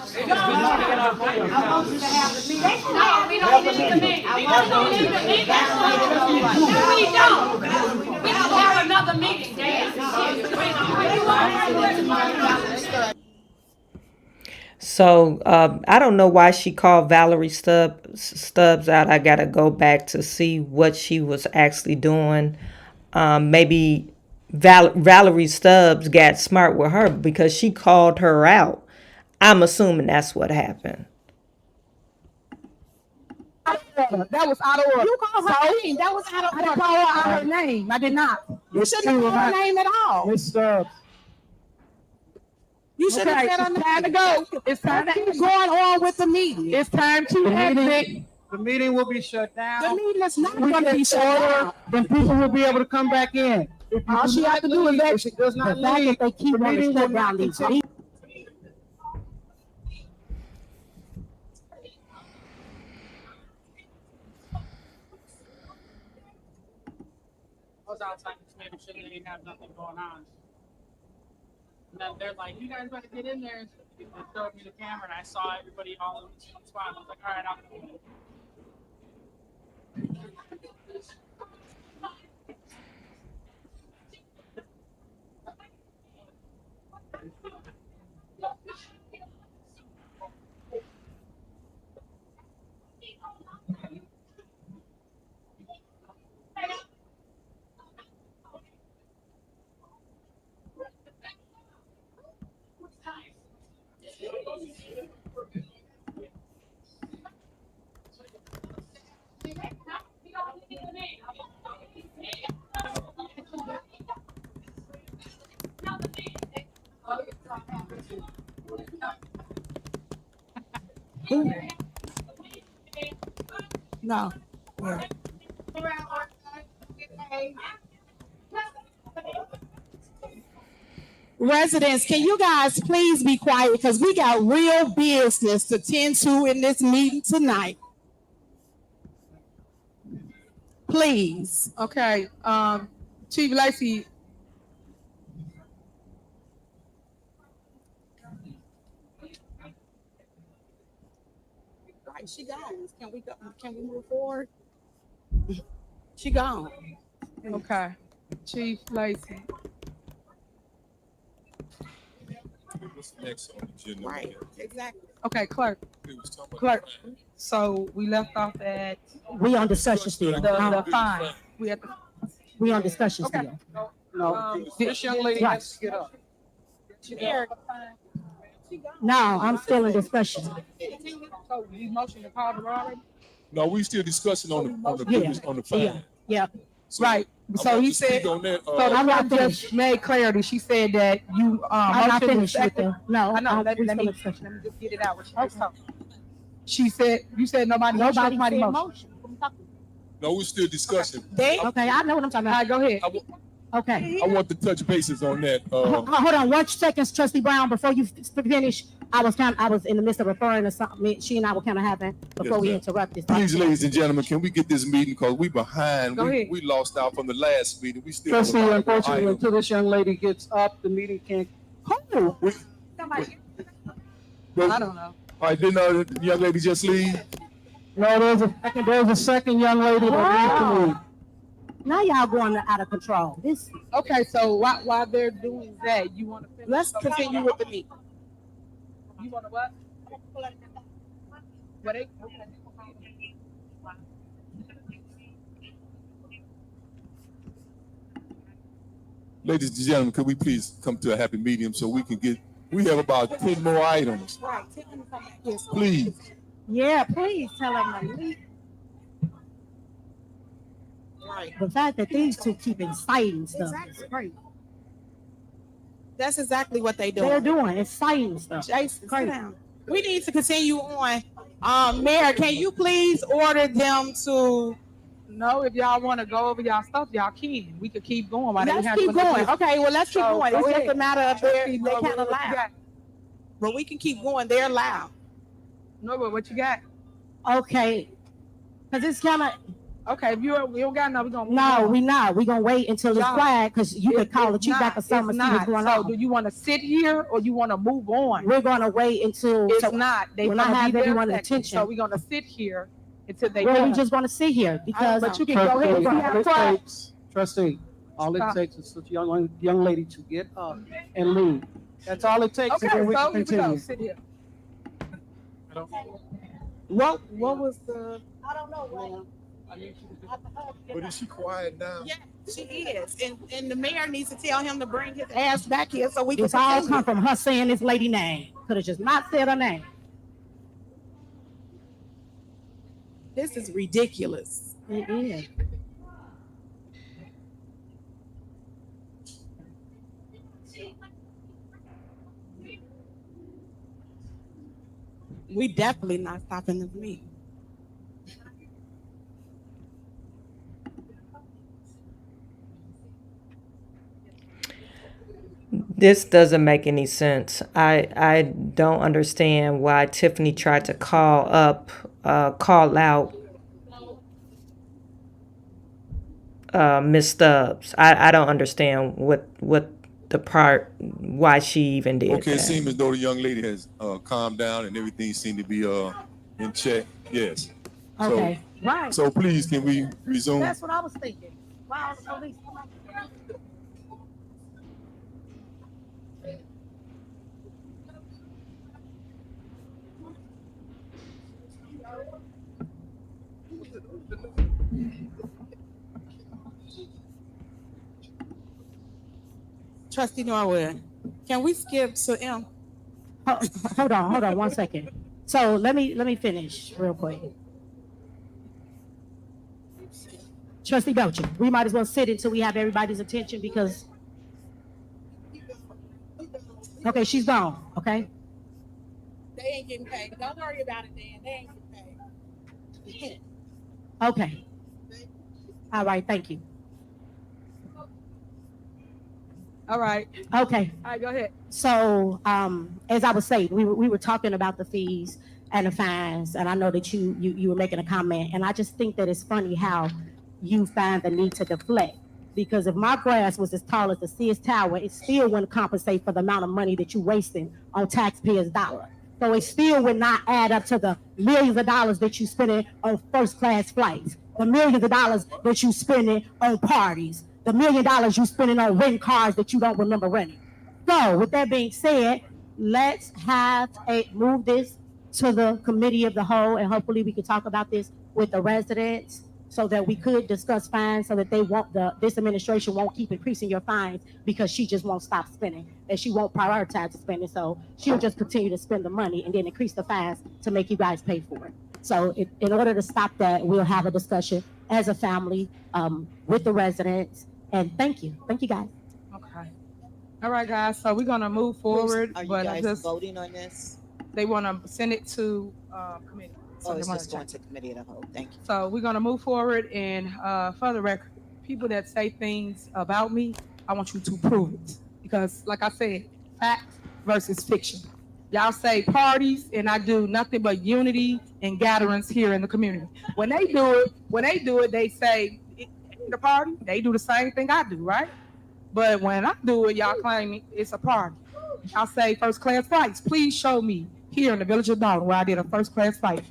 So I don't know why she called Valerie Stubbs out. I got to go back to see what she was actually doing. Maybe Valerie Stubbs got smart with her because she called her out. I'm assuming that's what happened. That was out of order. You called her name. That was out of I didn't order. call her out her name. I did not. You shouldn't have called her name at all. Ms. Stubbs. You should have Okay, said her it's name. time to go. It's time to Keep going on with the meeting. It's time to exit. The meeting will be shut down. The meeting is not We going to can be shut order, down. then people will be able to come back in. If you All do she not has to do is leave, that if she does not the fact leave, that they keep the wanting to meeting shut will down not these continue. I was outside just making sure they didn't have nothing going on. And then they're like, you guys better get in there. They showed me the camera and I saw everybody all in the same spot. I was like, all right, I'll go. No. Residents, can you guys please be quiet because we got real business to tend to in this meeting tonight. Please. Okay, Chief Lacey. Right, she gone. Can we go? Can we move forward? She gone. Okay, Chief Lacey. What's next on the agenda? Right, exactly. Okay, clerk. We was talking about Clerk. the fine. So we left off at We on discussion still. the fine. We at the. We on discussion Okay. still. No, this young lady Right. has to get up. No, I'm still in discussion. So you motion to call the robbery? No, we still discussing on the Yeah. business on the fine. Yeah. So Right. I So want he to speak said. on that. So the I'm not clerk finished. just made clarity. She said that you I'm not motioned finished with second. the, no. I know. I'm Let me still in discussion. just get it out. What she just talking. She said you said nobody Nobody motioned. said Motion. No, we're still discussing. Okay, I know what I'm talking All right, about. go ahead. Okay. I want to touch bases on that. Hold on 1 second, Trustee Brown, before you finish. I was in the midst of referring to something she and I were kind of having before Yes, we ma'am. interrupted. Please, ladies and gentlemen, can we get this meeting because we behind. Go We, ahead. we lost out from the last meeting. We still. Trustee, have a lot of unfortunately, items. until this young lady gets up, the meeting can't. Who? I don't know. All right, didn't the young lady just leave? No, there's a second young lady that needs to leave. Now y'all going out of control. This. Okay, so while they're doing that, you want to finish? Let's continue with the meeting. You want to what? What they? Ladies and gentlemen, could we please come to a happy medium so we can get? We have about 10 more items. Right. Yes. Please. Yeah, please tell them to leave. Right. The fact that these two keep inciting stuff is crazy. That's exactly what they do. They're doing inciting stuff. Jason, Crazy. sit down. We need to continue on. Mayor, can you please order them to? No, if y'all want to go over y'all stuff, y'all can. We could keep going. While they Let's have keep to- going. Okay, well, let's keep So, going. go It's just ahead. a matter of they What kind of you loud. got? But we can keep going. They're loud. No, but what you got? Okay. Because it's kind of. Okay, if you don't got no, we're gonna move No, on. we not. We're going to wait until it's Y'all, quiet because you could call the It's chief back or not- something and it's see what's not. going So on. do you want to sit here or you want to move on? We're going to wait until. It's so not. They when I gonna be have there everyone's second. attention. So we're gonna sit here until they Well, we come. just want to sit here because. But you can go ahead and All it quiet. takes, Trustee, all it Stop. takes is such a young lady to get up and leave. That's all it takes, Okay, and then we so can here we go. continue. Sit here. What was the? I don't know. But is she quiet now? Yeah, she is. And the mayor needs to tell him to bring his ass back here so we can. It's all continue. come from her saying this lady name. Could have just not said her name. This is ridiculous. It is. We definitely not stopping this meeting. This doesn't make any sense. I don't understand why Tiffany tried to call out Miss Stubbs. I don't understand what the part why she even did Okay, it that. seems as though the young lady has calmed down and everything seemed to be in check. Yes. Okay, right. So please, can we resume? That's what I was thinking. Why all the police? Trustee Norwood, can we skip to M? Hold on 1 second. So let me finish real quick. Trustee Belcher, we might as well sit until we have everybody's attention because. Okay, she's gone. Okay. They ain't getting paid. Don't worry about it, Dan. They ain't getting paid. Okay. All right. Thank you. All right. Okay. All right, go ahead. So, as I was saying, we were talking about the fees and the fines, and I know that you were making a comment, and I just think that it's funny how you find the need to deflect. Because if my grass was as tall as the Sears Tower, it still wouldn't compensate for the amount of money that you're wasting on taxpayers' dollars. So it still would not add up to the millions of dollars that you spending on first-class flights, the millions of dollars that you spending on parties, the $1 million you spending on renting cars that you don't remember renting. So with that being said, let's move this to the committee of the whole, and hopefully we can talk about this with the residents so that we could discuss fines so that this administration won't keep increasing your fines because she just won't stop spending and she won't prioritize the spending. So she'll just continue to spend the money and then increase the fines to make you guys pay for it. So in order to stop that, we'll have a discussion as a family with the residents. And thank you guys. Okay. All right, guys. So we're gonna move forward. Are you but guys voting on this? They want to send it to committee. So Oh, they it's wanna just going check. to committee of the whole. Thank you. So we're gonna move forward, and for the record, people that say things about me, I want you to prove it. Because like I said, fact versus fiction. Y'all say parties, and I do nothing but unity and gatherings here in the community. When they do it, they say the party. They do the same thing I do, right? But when I do it, y'all claim it's a party. I'll say first class flights. Please show me here in the village of Dolton where I did a first class flight.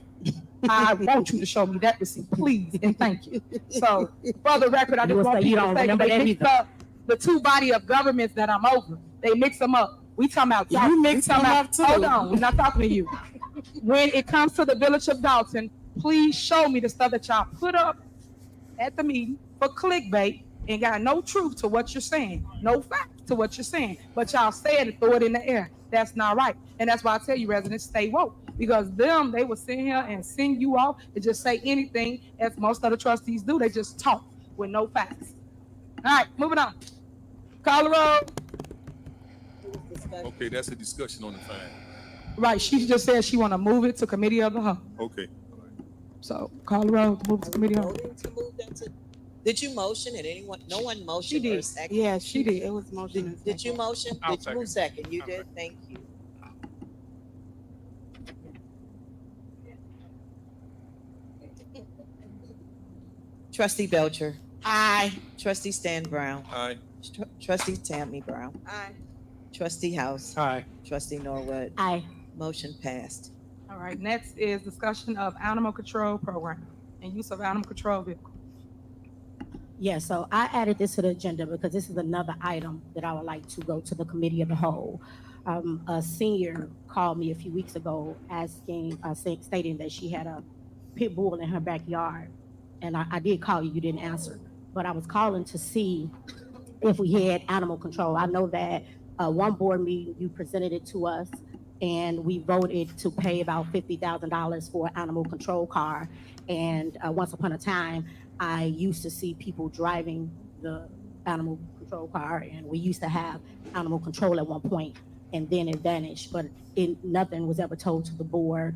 I want you to show me that receipt, please, and thank you. So, for the record, I just want people to say that they mix up the two body of governments that I'm over. They mix them up. We talking about y'all. You mix them up too. Hold on, we're not talking to you. When it comes to the village of Dolton, please show me the stuff that y'all put up at the meeting for clickbait and got no truth to what you're saying, no fact to what you're saying, but y'all say it and throw it in the air. That's not right. And that's why I tell you, residents, stay woke. Because they will sit here and sing you off and just say anything, as most of the trustees do. They just talk with no facts. All right, moving on. Call the roll. Okay, that's a discussion on the fine. Right, she just said she want to move it to committee of the whole. Okay. So call the roll to move to committee of the whole. Did you motion it? Anyone? No one motioned. She did. For a second. Yeah, she did. It was motion. Did you motion? I'll Did you move second? You did. Thank you. Trustee Belcher. Aye. Trustee Stan Brown. Aye. Trustee Tammy Brown. Aye. Trustee House. Aye. Trustee Norwood. Aye. Motion passed. All right, next is discussion of animal control program and use of animal control vehicle. Yeah, so I added this to the agenda because this is another item that I would like to go to the committee of the whole. A senior called me a few weeks ago asking, stating that she had a pit bull in her backyard. and I did call you, you didn't answer, but I was calling to see if we had animal control. I know that one board meeting, you presented it to us, and we voted to pay about $50,000 for an animal control car. And once upon a time, I used to see people driving the animal control car, and we used to have animal control at one point, and then it vanished. But nothing was ever told to the board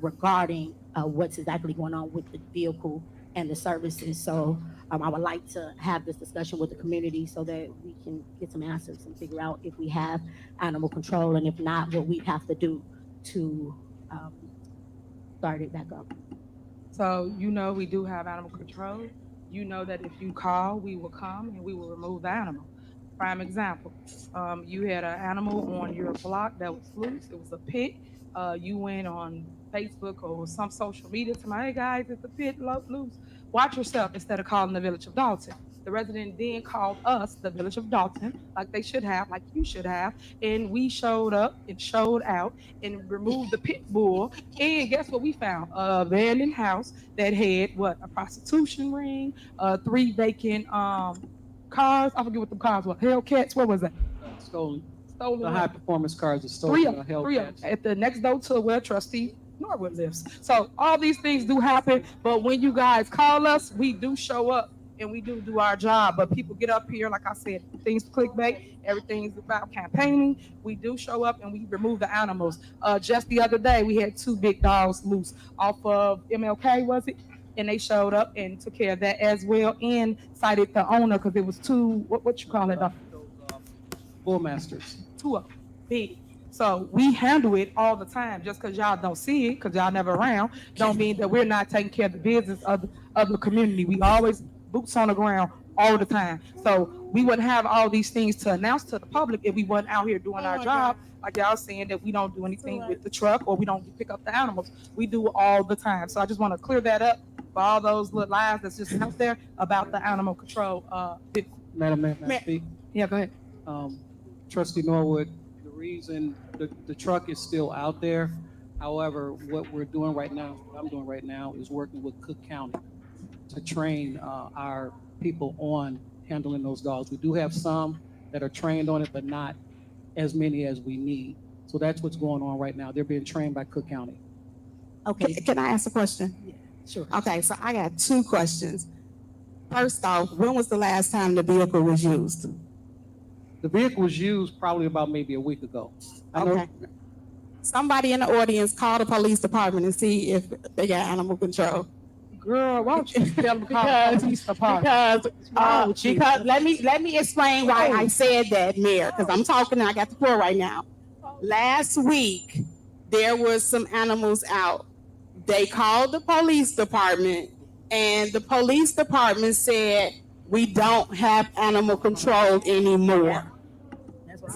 regarding what's exactly going on with the vehicle and the services. So I would like to have this discussion with the community so that we can get some answers and figure out if we have animal control, and if not, what we have to do to start it back up. So you know we do have animal control. You know that if you call, we will come and we will remove the animal. Prime example, you had an animal on your block that was loose. It was a pit. You went on Facebook or some social media to my, hey guys, it's a pit loose. Watch yourself instead of calling the village of Dolton. The resident then called us, the village of Dolton, like they should have, like you should have, and we showed up and showed out and removed the pit bull. And guess what we found? A abandoned house that had what? A prostitution ring, 3 vacant cars. I forget what the cars were. Hellcats. What was that? Stolen. Stolen. The high performance cars are stolen. Three of them at the next door to where trustee Norwood lives. So all these things do happen, but when you guys call us, we do show up and we do our job. But people get up here, like I said, things clickbait, everything's about campaigning. We do show up and we remove the animals. Just the other day, we had 2 big dogs loose off of MLK, was it? And they showed up and took care of that as well and cited the owner because it was 2, what you call it? Bullmasters. 2 of them, big. So we handle it all the time. Just because y'all don't see it, because y'all never around, don't mean that we're not taking care of the business of the community. We always boots on the ground all the time. So we wouldn't have all these things to announce to the public if we weren't out here doing our job. Like y'all saying that we don't do anything with the truck or we don't pick up the animals. We do all the time. So I just want to clear that up for all those little lies that's just out there about the animal control. Madam Mayor, may I speak? Yeah, go ahead. Trustee Norwood, the reason the truck is still out there, however, what we're doing right now, what I'm doing right now is working with Cook County to train our people on handling those dogs. We do have some that are trained on it, but not as many as we need. So that's what's going on right now. They're being trained by Cook County. Okay, can I ask a question? Yeah, sure. Okay, so I got 2 questions. First off, when was the last time the vehicle was used? The vehicle was used probably about maybe a week ago. Okay. Somebody in the audience call the police department and see if they got animal control. Girl, why don't you tell them to call the police department? Because let me explain why I said that, Mayor, because I'm talking and I got the floor right now. Last week, there was some animals out. They called the police department, and the police department said, we don't have animal control anymore.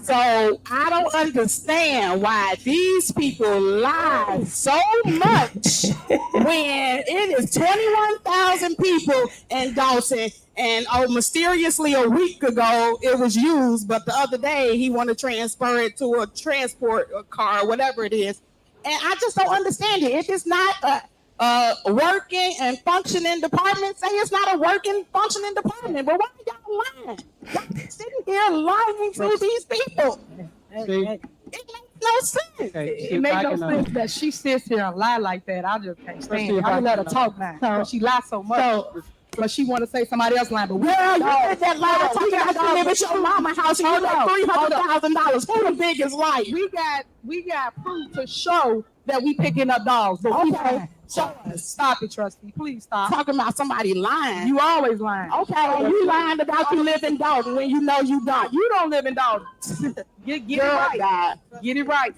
So I don't understand why these people lie so much when it is 21,000 people in Dolton, and mysteriously a week ago it was used, but the other day he wanted to transfer it to a transport car, whatever it is. And I just don't understand it. If it's not a working and functioning department, say it's not a working, functioning department. But why are y'all lying? Y'all sitting here lying to these people. It makes no sense. It makes no sense that she sits here and lie like that. I just can't stand it. I let her talk now. She lies so much. But she want to say somebody else lying. But you said that lie. You got to live at your mama house and you got $300,000. Who the biggest lie? We got proof to show that we picking up dogs. But okay. Stop it, trustee. Please stop. Talking about somebody lying. You always lying. Okay, and you lying about you live in Dolton when you know you don't. You don't live in Dolton. Get it right. God. Get it right.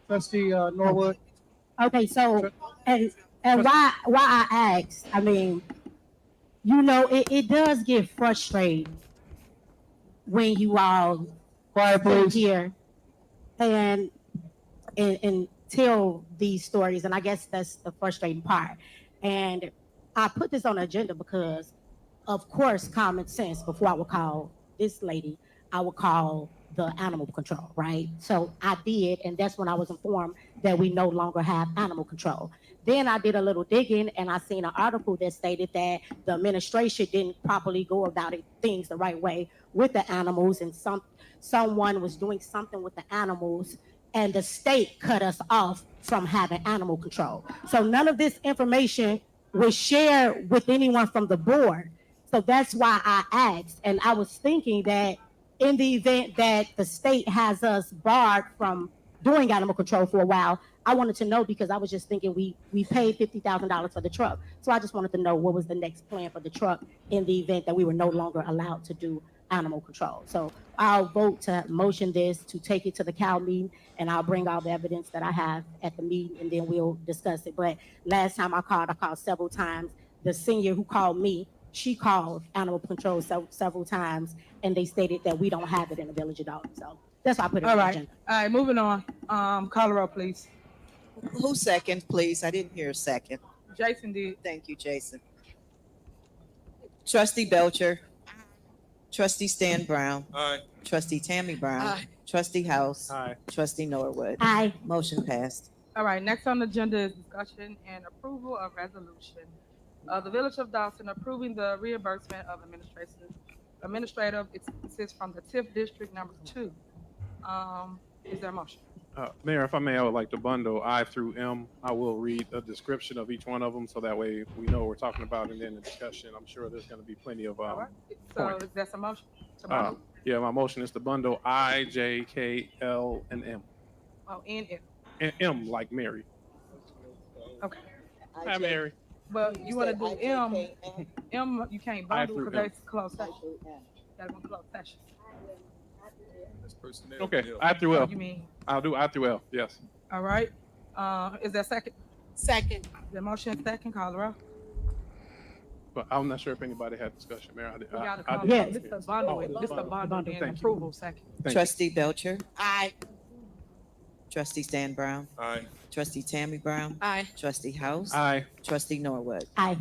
Trustee Norwood. Okay, so and why I asked, I mean, you know, it does get frustrating when you all sit here and tell these stories, and I guess that's the frustrating part. And I put this on the agenda because, of course, common sense, before I would call this lady, I would call the animal control, right? So I did, and that's when I was informed that we no longer have animal control. Then I did a little digging and I seen an article that stated that the administration didn't properly go about things the right way with the animals, and someone was doing something with the animals, and the state cut us off from having animal control. So none of this information was shared with anyone from the board. So that's why I asked. And I was thinking that in the event that the state has us barred from doing animal control for a while, I wanted to know, because I was just thinking we paid $50,000 for the truck. So I just wanted to know what was the next plan for the truck in the event that we were no longer allowed to do animal control. So I'll vote to motion this to take it to the CAL meeting, and I'll bring all the evidence that I have at the meeting, and then we'll discuss it. But last time I called several times. The senior who called me, she called animal control several times, and they stated that we don't have it in the village of Dolton. So that's why I put it on the agenda. All right, moving on. Call the roll, please. Who second, please? I didn't hear a second. Jason did. Thank you, Jason. Trustee Belcher. Trustee Stan Brown. Aye. Trustee Tammy Brown. Aye. Trustee House. Aye. Trustee Norwood. Aye. Motion passed. All right, next on the agenda is discussion and approval of resolution of the Village of Dolton approving the reimbursement of administrative expenses from the TIF District Number 2. Is there a motion? Mayor, if I may, I would like to bundle I through M. I will read a description of each one of them, so that way we know what we're talking about, and then the discussion, I'm sure there's going to be plenty of All right, so points. is that a motion? To bundle? Yeah, my motion is to bundle I, J, K, L, and M. Oh, N, F. And M like Mary. Okay. Hi, Mary. But you want to do M, M, you can't bundle through because M. that's closed session. That's one closed session. That's personnel. Okay, Yeah. I through L. You mean, I'll do I through L, yes. all right. Is there a second? Second. The motion second, call the roll. But I'm not sure if anybody had discussion, Mayor. We gotta I call did. the roll. This is a bundle, Oh, this is a bundle Thank and you. approval second. Thank you. Trustee Belcher. Aye. Trustee Stan Brown. Aye. Trustee Tammy Brown. Aye. Trustee House. Aye. Trustee Norwood. Aye.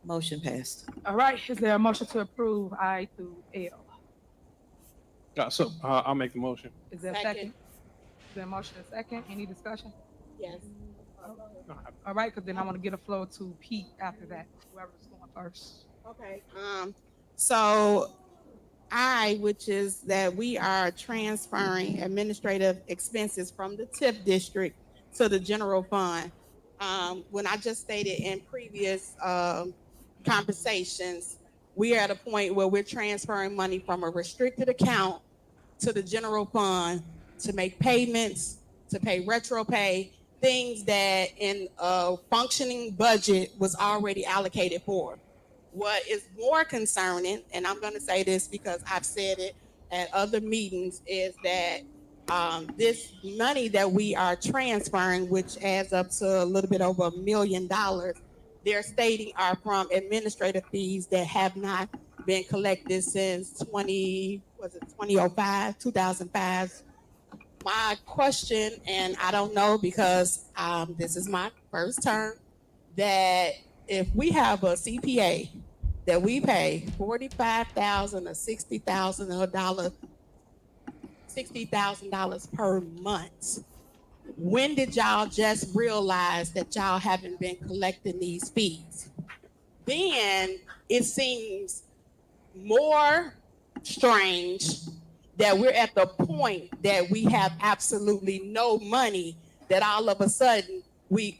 Motion passed. All right, is there a motion to approve I through L? So I'll make the motion. Is there a Second. second? Is there a motion and second? Any discussion? Yes. All right, because then I want to get a floor to Pete after that, whoever's going first. Okay, so which is that we are transferring administrative expenses from the TIF district to the general fund. When I just stated in previous conversations, we are at a point where we're transferring money from a restricted account to the general fund to make payments, to pay retro pay, things that in a functioning budget was already allocated for. What is more concerning, and I'm going to say this because I've said it at other meetings, is that this money that we are transferring, which adds up to a little bit over $1 million, they're stating are from administrative fees that have not been collected since 2005. My question, and I don't know because this is my first term, that if we have a CPA that we pay $45,000 or $60,000 per month, when did y'all just realize that y'all haven't been collecting these fees? Then it seems more strange that we're at the point that we have absolutely no money, that all of a sudden we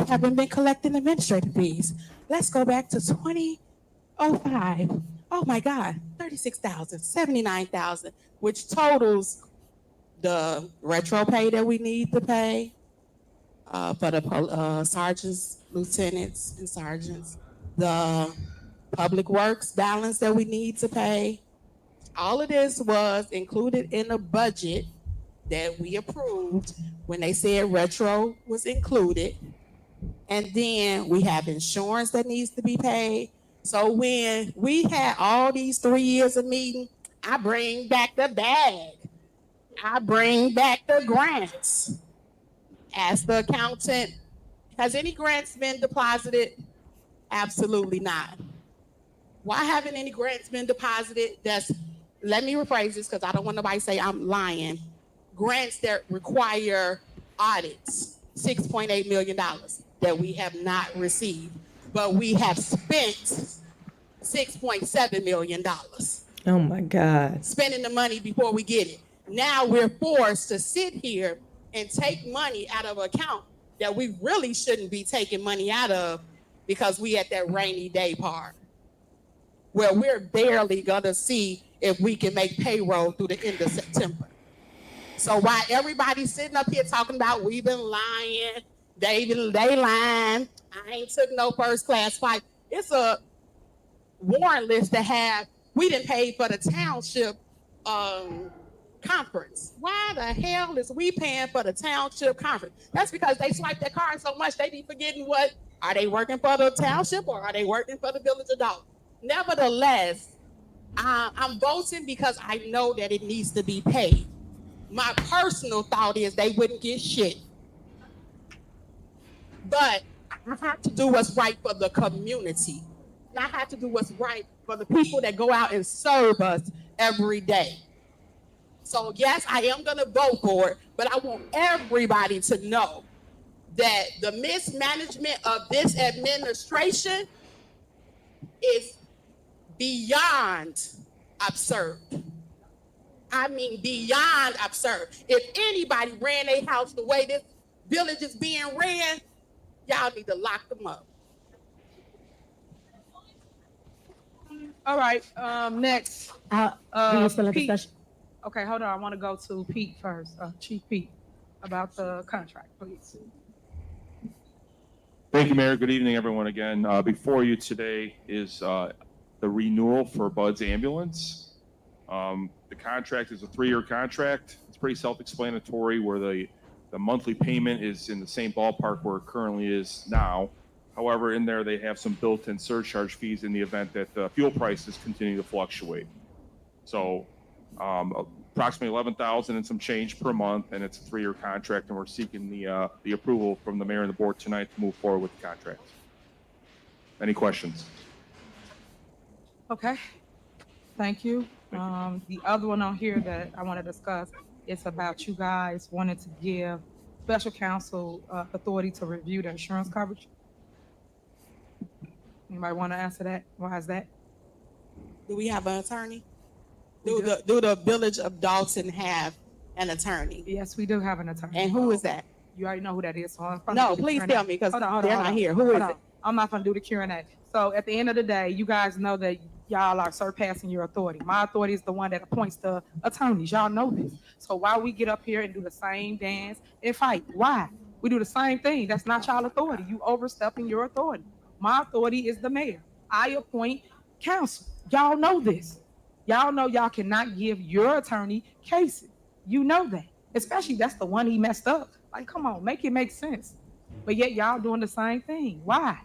haven't been collecting administrative fees. Let's go back to 2005. Oh my God, 36,000, 79,000, which totals the retro pay that we need to pay for the sergeants, lieutenants, and sergeants, the public works balance that we need to pay. All of this was included in a budget that we approved when they said retro was included. And then we have insurance that needs to be paid. So when we had all these 3 years of meeting, I bring back the bag. I bring back the grants. Ask the accountant, has any grants been deposited? Absolutely not. Why haven't any grants been deposited? Let me rephrase this because I don't want nobody to say I'm lying. Grants that require audits, $6.8 million. that we have not received, but we have spent $6.7 million. Oh my God. Spending the money before we get it. Now we're forced to sit here and take money out of an account that we really shouldn't be taking money out of because we at that rainy day part where we're barely gonna see if we can make payroll through the end of September. So while everybody's sitting up here talking about we've been lying, they lying, I ain't took no first class flight. It's a warrant list to have, we didn't pay for the township conference. Why the hell is we paying for the township conference? That's because they swipe their card so much they be forgetting what, are they working for the township or are they working for the village of Dolton? Nevertheless, I'm voting because I know that it needs to be paid. My personal thought is they wouldn't get shit. But I have to do what's right for the community. I have to do what's right for the people that go out and serve us every day. So yes, I am gonna vote for it, but I want everybody to know that the mismanagement of this administration is beyond absurd. I mean, beyond absurd. If anybody ran their house the way this village is being ran, y'all need to lock them up. All right, next. we still in Pete. discussion. Okay, hold on. I want to go to Pete first, Chief Pete, about the contract, please. Thank you, Mayor. Good evening, everyone. Again, before you today is the renewal for Bud's ambulance. The contract is a 3-year contract. It's pretty self-explanatory where the monthly payment is in the same ballpark where it currently is now. However, in there, they have some built-in surcharge fees in the event that the fuel prices continue to fluctuate. So approximately $11,000 and some change per month, and it's a 3-year contract, and we're seeking the approval from the mayor and the board tonight to move forward with the contract. Any questions? Okay, thank you. The other one on here that I want to discuss is about you guys wanting to give special counsel authority to review the insurance coverage. Anybody want to answer that? Why is that? Do we have an attorney? Do the village of Dolton have an attorney? Yes, we do have an attorney. And who is that? You already know who that is. So No, please tell me because they're not here. Who is it? I'm not going to do the Q&A. So at the end of the day, you guys know that y'all are surpassing your authority. My authority is the one that appoints the attorneys. Y'all know this. So why we get up here and do the same dance and fight? Why? We do the same thing. That's not y'all authority. You overstepping your authority. My authority is the mayor. I appoint counsel. Y'all know this. Y'all know y'all cannot give your attorney cases. You know that. Especially that's the one he messed up. Like, come on, make it make sense. But yet y'all doing the same thing. Why?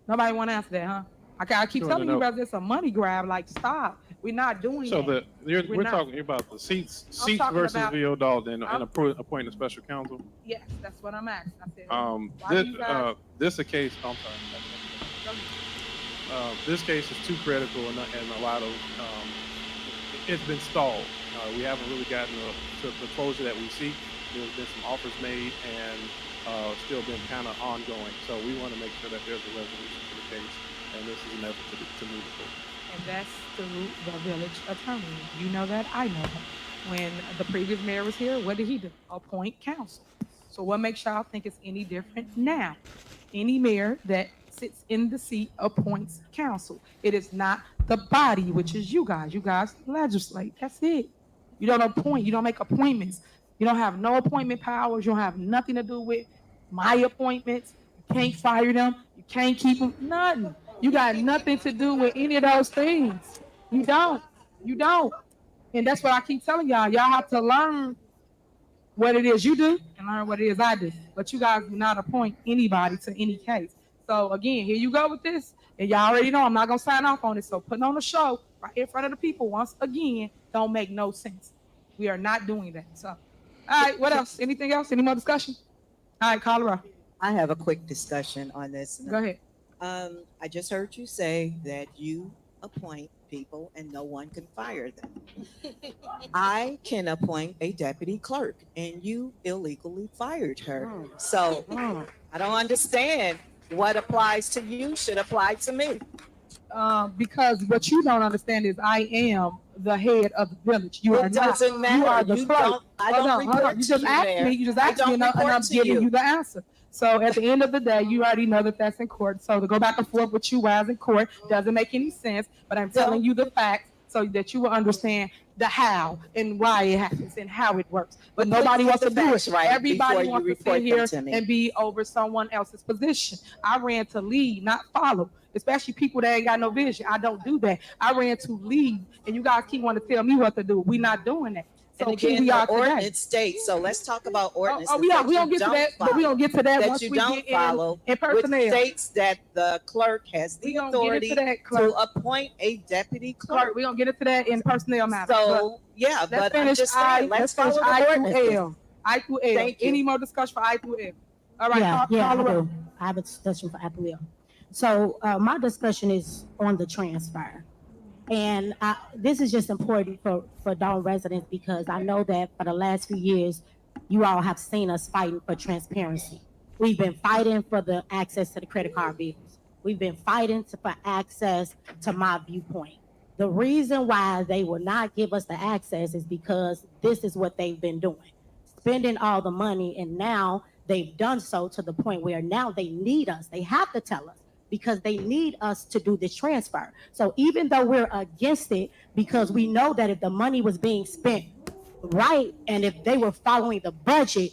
Nobody want to answer that, huh? I keep telling you, brother, it's a money grab. Like, stop. We're not doing So that. we're talking about the seats talking versus about- VO Dalton and appointing a special counsel. Yes, that's what I'm asking. I said, why do you guys- This a case. I'm sorry. This case is too critical and a lot of it's been stalled. We haven't really gotten to the closure that we seek. There's been some offers made and still been kind of ongoing. So we want to make sure that there's a resolution to the case, and this is an effort to move it forward. And that's through the village attorney. You know that, I know that. When the previous mayor was here, what did he do? Appoint counsel. So what makes y'all think it's any different now? Any mayor that sits in the seat appoints counsel. It is not the body, which is you guys. You guys legislate. That's it. You don't appoint. You don't make appointments. You don't have no appointment powers. You don't have nothing to do with my appointments. You can't fire them. You can't keep them. Nothing. You got nothing to do with any of those things. You don't. You don't. And that's what I keep telling y'all. Y'all have to learn what it is you do and learn what it is I do. But you guys do not appoint anybody to any case. So again, here you go with this. And y'all already know I'm not going to sign off on it. So putting on a show right in front of the people once again don't make no sense. We are not doing that. So, all right, what else? Anything else? Any more discussion? All right, Colorado. I have a quick discussion on this. Go ahead. I just heard you say that you appoint people and no one can fire them. I can appoint a deputy clerk and you illegally fired her. So I don't understand what applies to you should apply to me. Because what you don't understand is I am the head of the village. You It are not. doesn't matter. You are the You clerk. don't- I don't Hold report on. You to just you, asked Mayor. me. You just I asked me, don't and report I'm to giving you. you the answer. So at the end of the day, you already know that that's in court. So to go back and forth with you while it's in court doesn't make any sense. But I'm telling you the facts so that you will understand the how and why it happens and how it works. But Well, nobody please wants get to the do facts it. right Everybody before you wants to report sit here them to me. and be over someone else's position. I ran to lead, not follow. Especially people that ain't got no vision. I don't do that. I ran to lead, and you guys keep wanting to tell me what to do. We're not doing that. So And here again, we are the ordinance ordinance states, so let's talk about ordinance. we don't get to that, but we don't get to that once you we don't get in follow, personnel. which states that the clerk has the gonna get authority into that, clerk. to appoint a deputy clerk. We're gonna get into that in personnel matters. So, yeah, let's but I'm finish just saying, let's finish follow the I through ordinances. L. I through L. Thank you. Any more discussion for I through L? All right, Yeah, call the I roll. do. I have a discussion for Apple. So my discussion is on the transfer. And this is just important for Dalton residents because I know that for the last few years, you all have seen us fighting for transparency. We've been fighting for the access to the credit card bills. We've been fighting for access to my viewpoint. The reason why they will not give us the access is because this is what they've been doing, spending all the money, and now they've done so to the point where now they need us. They have to tell us because they need us to do this transfer. So even though we're against it, because we know that if the money was being spent right, and if they were following the budget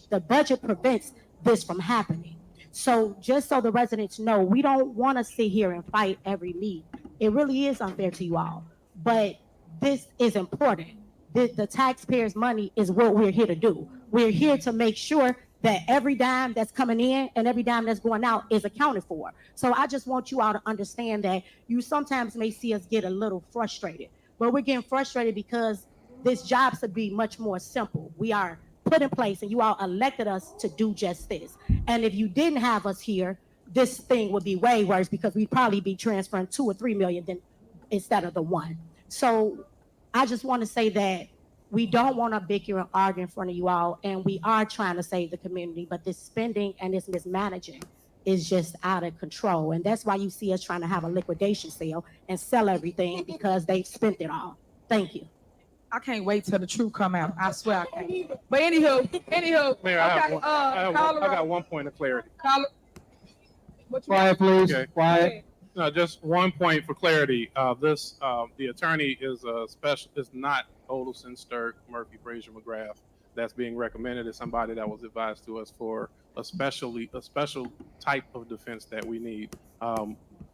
prevents this from happening. So just so the residents know, we don't want to sit here and fight every meeting. It really is unfair to you all, but this is important. The taxpayers' money is what we're here to do. We're here to make sure that every dime that's coming in and every dime that's going out is accounted for. So I just want you all to understand that you sometimes may see us get a little frustrated, but we're getting frustrated because this job should be much more simple. We are put in place and you all elected us to do just this. And if you didn't have us here, this thing would be way worse because we'd probably be transferring 2 or 3 million instead of the 1. So I just want to say that we don't want to bicker and argue in front of you all, and we are trying to save the community, but this spending and this mismanaging is just out of control. And that's why you see us trying to have a liquidation sale and sell everything because they've spent it all. Thank you. I can't wait till the truth come out. I swear I can't. But anywho. Mayor, I got one point of clarity. Quiet, please. Okay. Quiet. No, just one point for clarity. The attorney is not Olson, Sturk, Murphy, Frazier, McGrath. That's being recommended as somebody that was advised to us for a special type of defense that we need,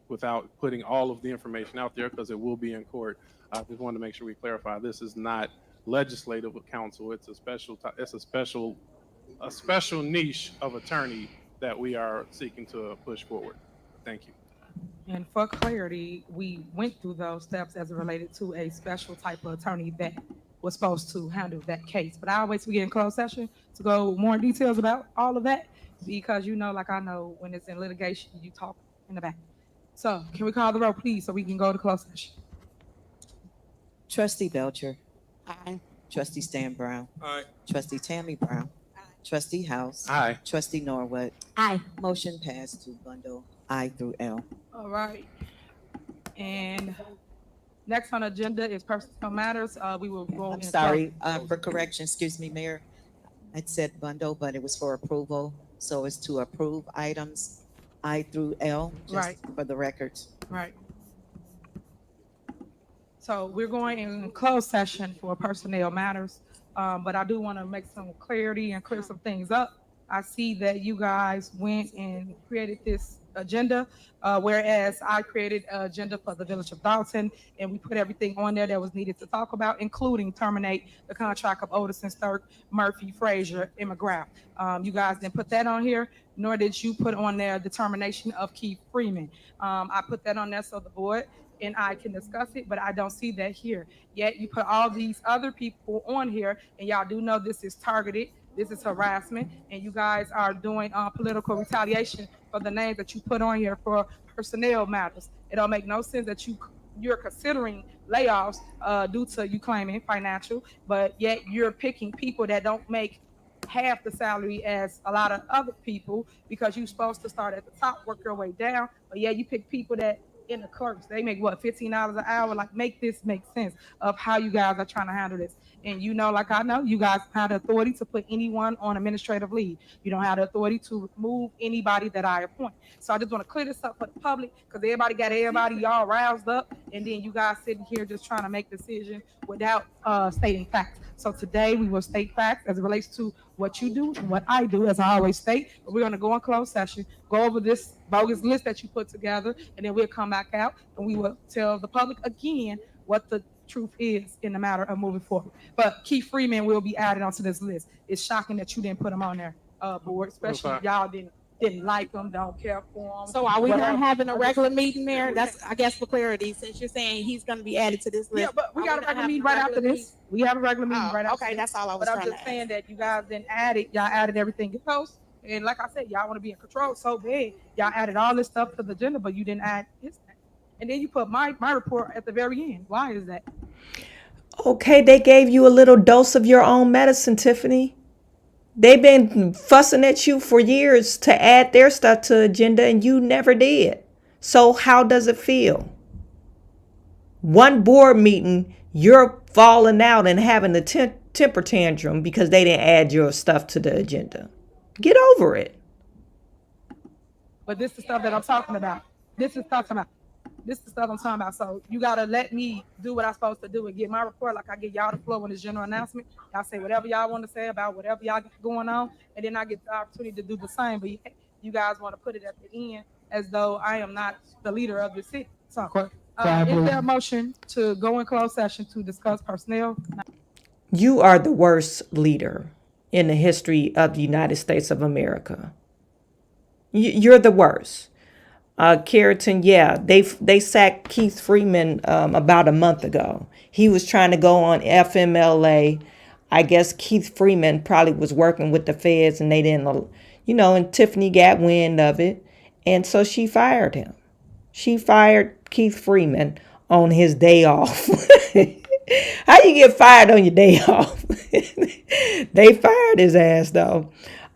without putting all of the information out there because it will be in court. I just wanted to make sure we clarify this is not legislative counsel. It's a special niche of attorney that we are seeking to push forward. Thank you. And for clarity, we went through those steps as it related to a special type of attorney that was supposed to handle that case. But I always get in closed session to go more details about all of that because like I know when it's in litigation, you talk in the back. So can we call the roll, please, so we can go to closed session? Trustee Belcher. Aye. Trustee Stan Brown. Aye. Trustee Tammy Brown. Aye. Trustee House. Aye. Trustee Norwood. Aye. Motion passed to bundle I through L. All right. And next on the agenda is personnel matters. We will go. I'm sorry, for correction, excuse me, Mayor. I said bundle, but it was for approval. So it's to approve items I through L, just Right. for the records. Right. So we're going in closed session for personnel matters, but I do want to make some clarity and clear some things up. I see that you guys went and created this agenda, whereas I created an agenda for the Village of Dolton, and we put everything on there that was needed to talk about, including terminate the contract of Otis and Sturk, Murphy, Frazier, and McGrath. You guys didn't put that on here, nor did you put on there the termination of Keith Freeman. I put that on there so the board and I can discuss it, but I don't see that here. Yet you put all these other people on here, and y'all do know this is targeted, this is harassment, and you guys are doing political retaliation for the names that you put on here for personnel matters. It don't make no sense that you you're considering layoffs due to you claiming financial, but yet you're picking people that don't make half the salary as a lot of other people because you're supposed to start at the top, work your way down. But yeah, you pick people that in the clerks, they make what, $15 an hour? Like, make this make sense of how you guys are trying to handle this. And you know, like I know, you guys have the authority to put anyone on administrative leave. You don't have the authority to remove anybody that I appoint. So I just want to clear this up for the public because everybody got everybody y'all roused up, and then you guys sitting here just trying to make decisions without stating facts. So today we will state facts as it relates to what you do and what I do, as I always state. But we're going to go in closed session, go over this bogus list that you put together, and then we'll come back out and we will tell the public again what the truth is in the matter of moving forward. But Keith Freeman will be added onto this list. It's shocking that you didn't put him on there, board, especially if y'all didn't like him, don't care for him. So are we whatever. not having a regular meeting there? That's, I guess, for clarity, since you're saying he's going to be added to this list. Yeah, but we Are got a not regular having meeting right after regular this. We have a regular meeting right after okay, this. that's all I was But I'm trying just to saying that you guys didn't add it. Y'all added everything else. And like I said, y'all want to be in control so bad. Y'all added all this stuff to the agenda, but you didn't add his name. And then you put my report at the very end. Why is that? Okay, they gave you a little dose of your own medicine, Tiffany. They've been fussing at you for years to add their stuff to agenda, and you never did. So how does it feel? One board meeting, you're falling out and having a temper tantrum because they didn't add your stuff to the agenda. Get over it. But this is the stuff that I'm talking about. This is the stuff I'm talking about. So you gotta let me do what I'm supposed to do and get my report like I get y'all the floor on this general announcement. Y'all say whatever y'all want to say about whatever y'all got going on, and then I get the opportunity to do the same. But you guys want to put it at the end as though I am not the leader of the city. So is there a motion to go in closed session to discuss personnel? You are the worst leader in the history of the United States of America. You're the worst. Keratin, yeah, they sacked Keith Freeman about a month ago. He was trying to go on FMLA. I guess Keith Freeman probably was working with the feds and they didn't, and Tiffany got wind of it. And so she fired him. She fired Keith Freeman on his day off. How you get fired on your day off? They fired his ass though.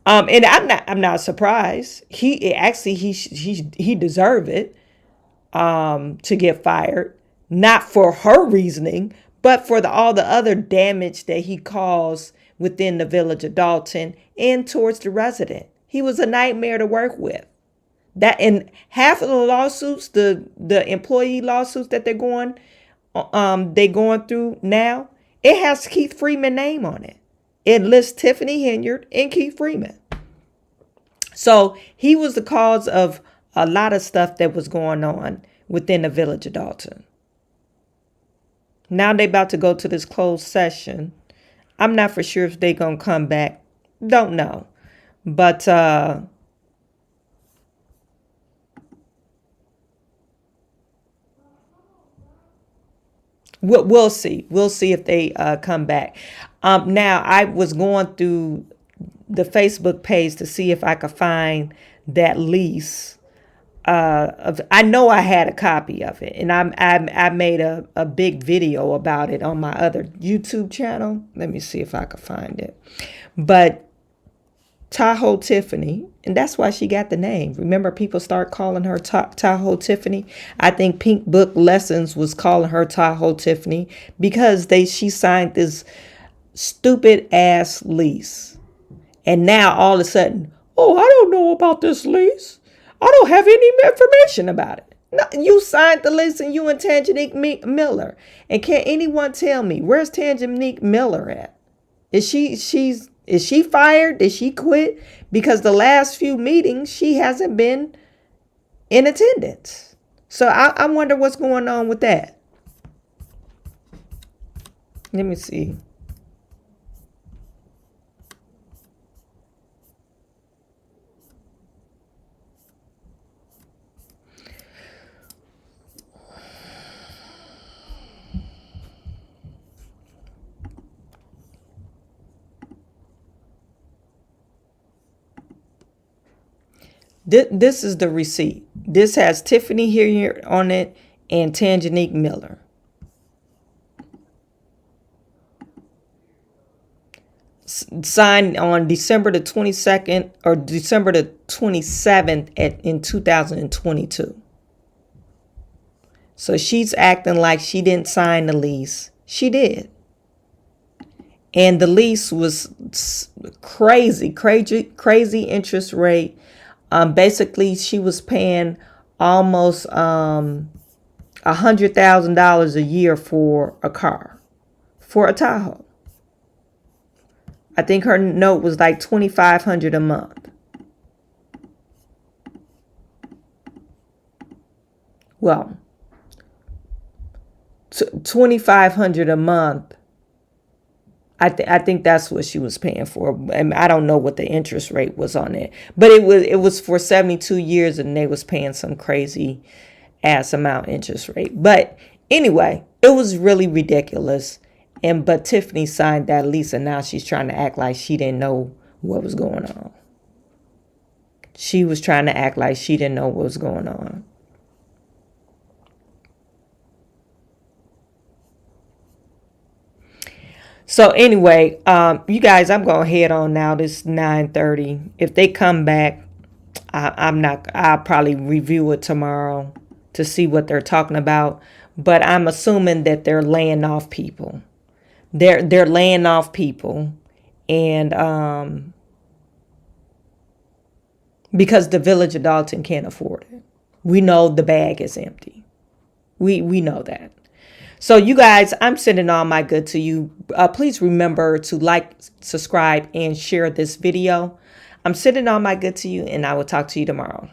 And I'm not surprised. He deserved it to get fired, not for her reasoning, but for all the other damage that he caused within the village of Dolton and towards the resident. He was a nightmare to work with. That, and half of the lawsuits, the employee lawsuits that they're going through now, it has Keith Freeman's name on it. It lists Tiffany Henyard and Keith Freeman. So he was the cause of a lot of stuff that was going on within the village of Dolton. Now they're about to go to this closed session. I'm not for sure if they're going to come back. Don't know. But we'll see. We'll see if they come back. Now, I was going through the Facebook page to see if I could find that lease. I know I had a copy of it, and I made a big video about it on my other YouTube channel. Let me see if I could find it. But Tahoe Tiffany, and that's why she got the name. Remember, people start calling her Tahoe Tiffany. I think Pink Book Lessons was calling her Tahoe Tiffany because she signed this stupid ass lease. And now all of a sudden, oh, I don't know about this lease. I don't have any information about it. No, you signed the lease and you and Tangenique Miller. And can anyone tell me, where's Tangenique Miller at? Is she fired? Did she quit? Because the last few meetings, she hasn't been in attendance. So I wonder what's going on with that. Let me see. This is the receipt. This has Tiffany here on it and Tangenique Miller. Signed on December the 22nd or December the 27th in 2022. So she's acting like she didn't sign the lease. She did. And the lease was crazy interest rate. Basically, she was paying almost $100,000 a year for a car, for a Tahoe. I think her note was like $2,500 a month. Well, $2,500 a month. I think that's what she was paying for. And I don't know what the interest rate was on it, but it was for 72 years, and they was paying some crazy ass amount interest rate. But anyway, it was really ridiculous. But Tiffany signed that lease, and now she's trying to act like she didn't know what was going on. She was trying to act like she didn't know what was going on. So anyway, you guys, I'm going to head on now. This 9:30. If they come back, I'll probably review it tomorrow to see what they're talking about. But I'm assuming that they're laying off people. They're laying off people, and because the village of Dolton can't afford it. We know the bag is empty. We know that. So you guys, I'm sending all my good to you. Please remember to like, subscribe, and share this video. I'm sending all my good to you, and I will talk to you tomorrow.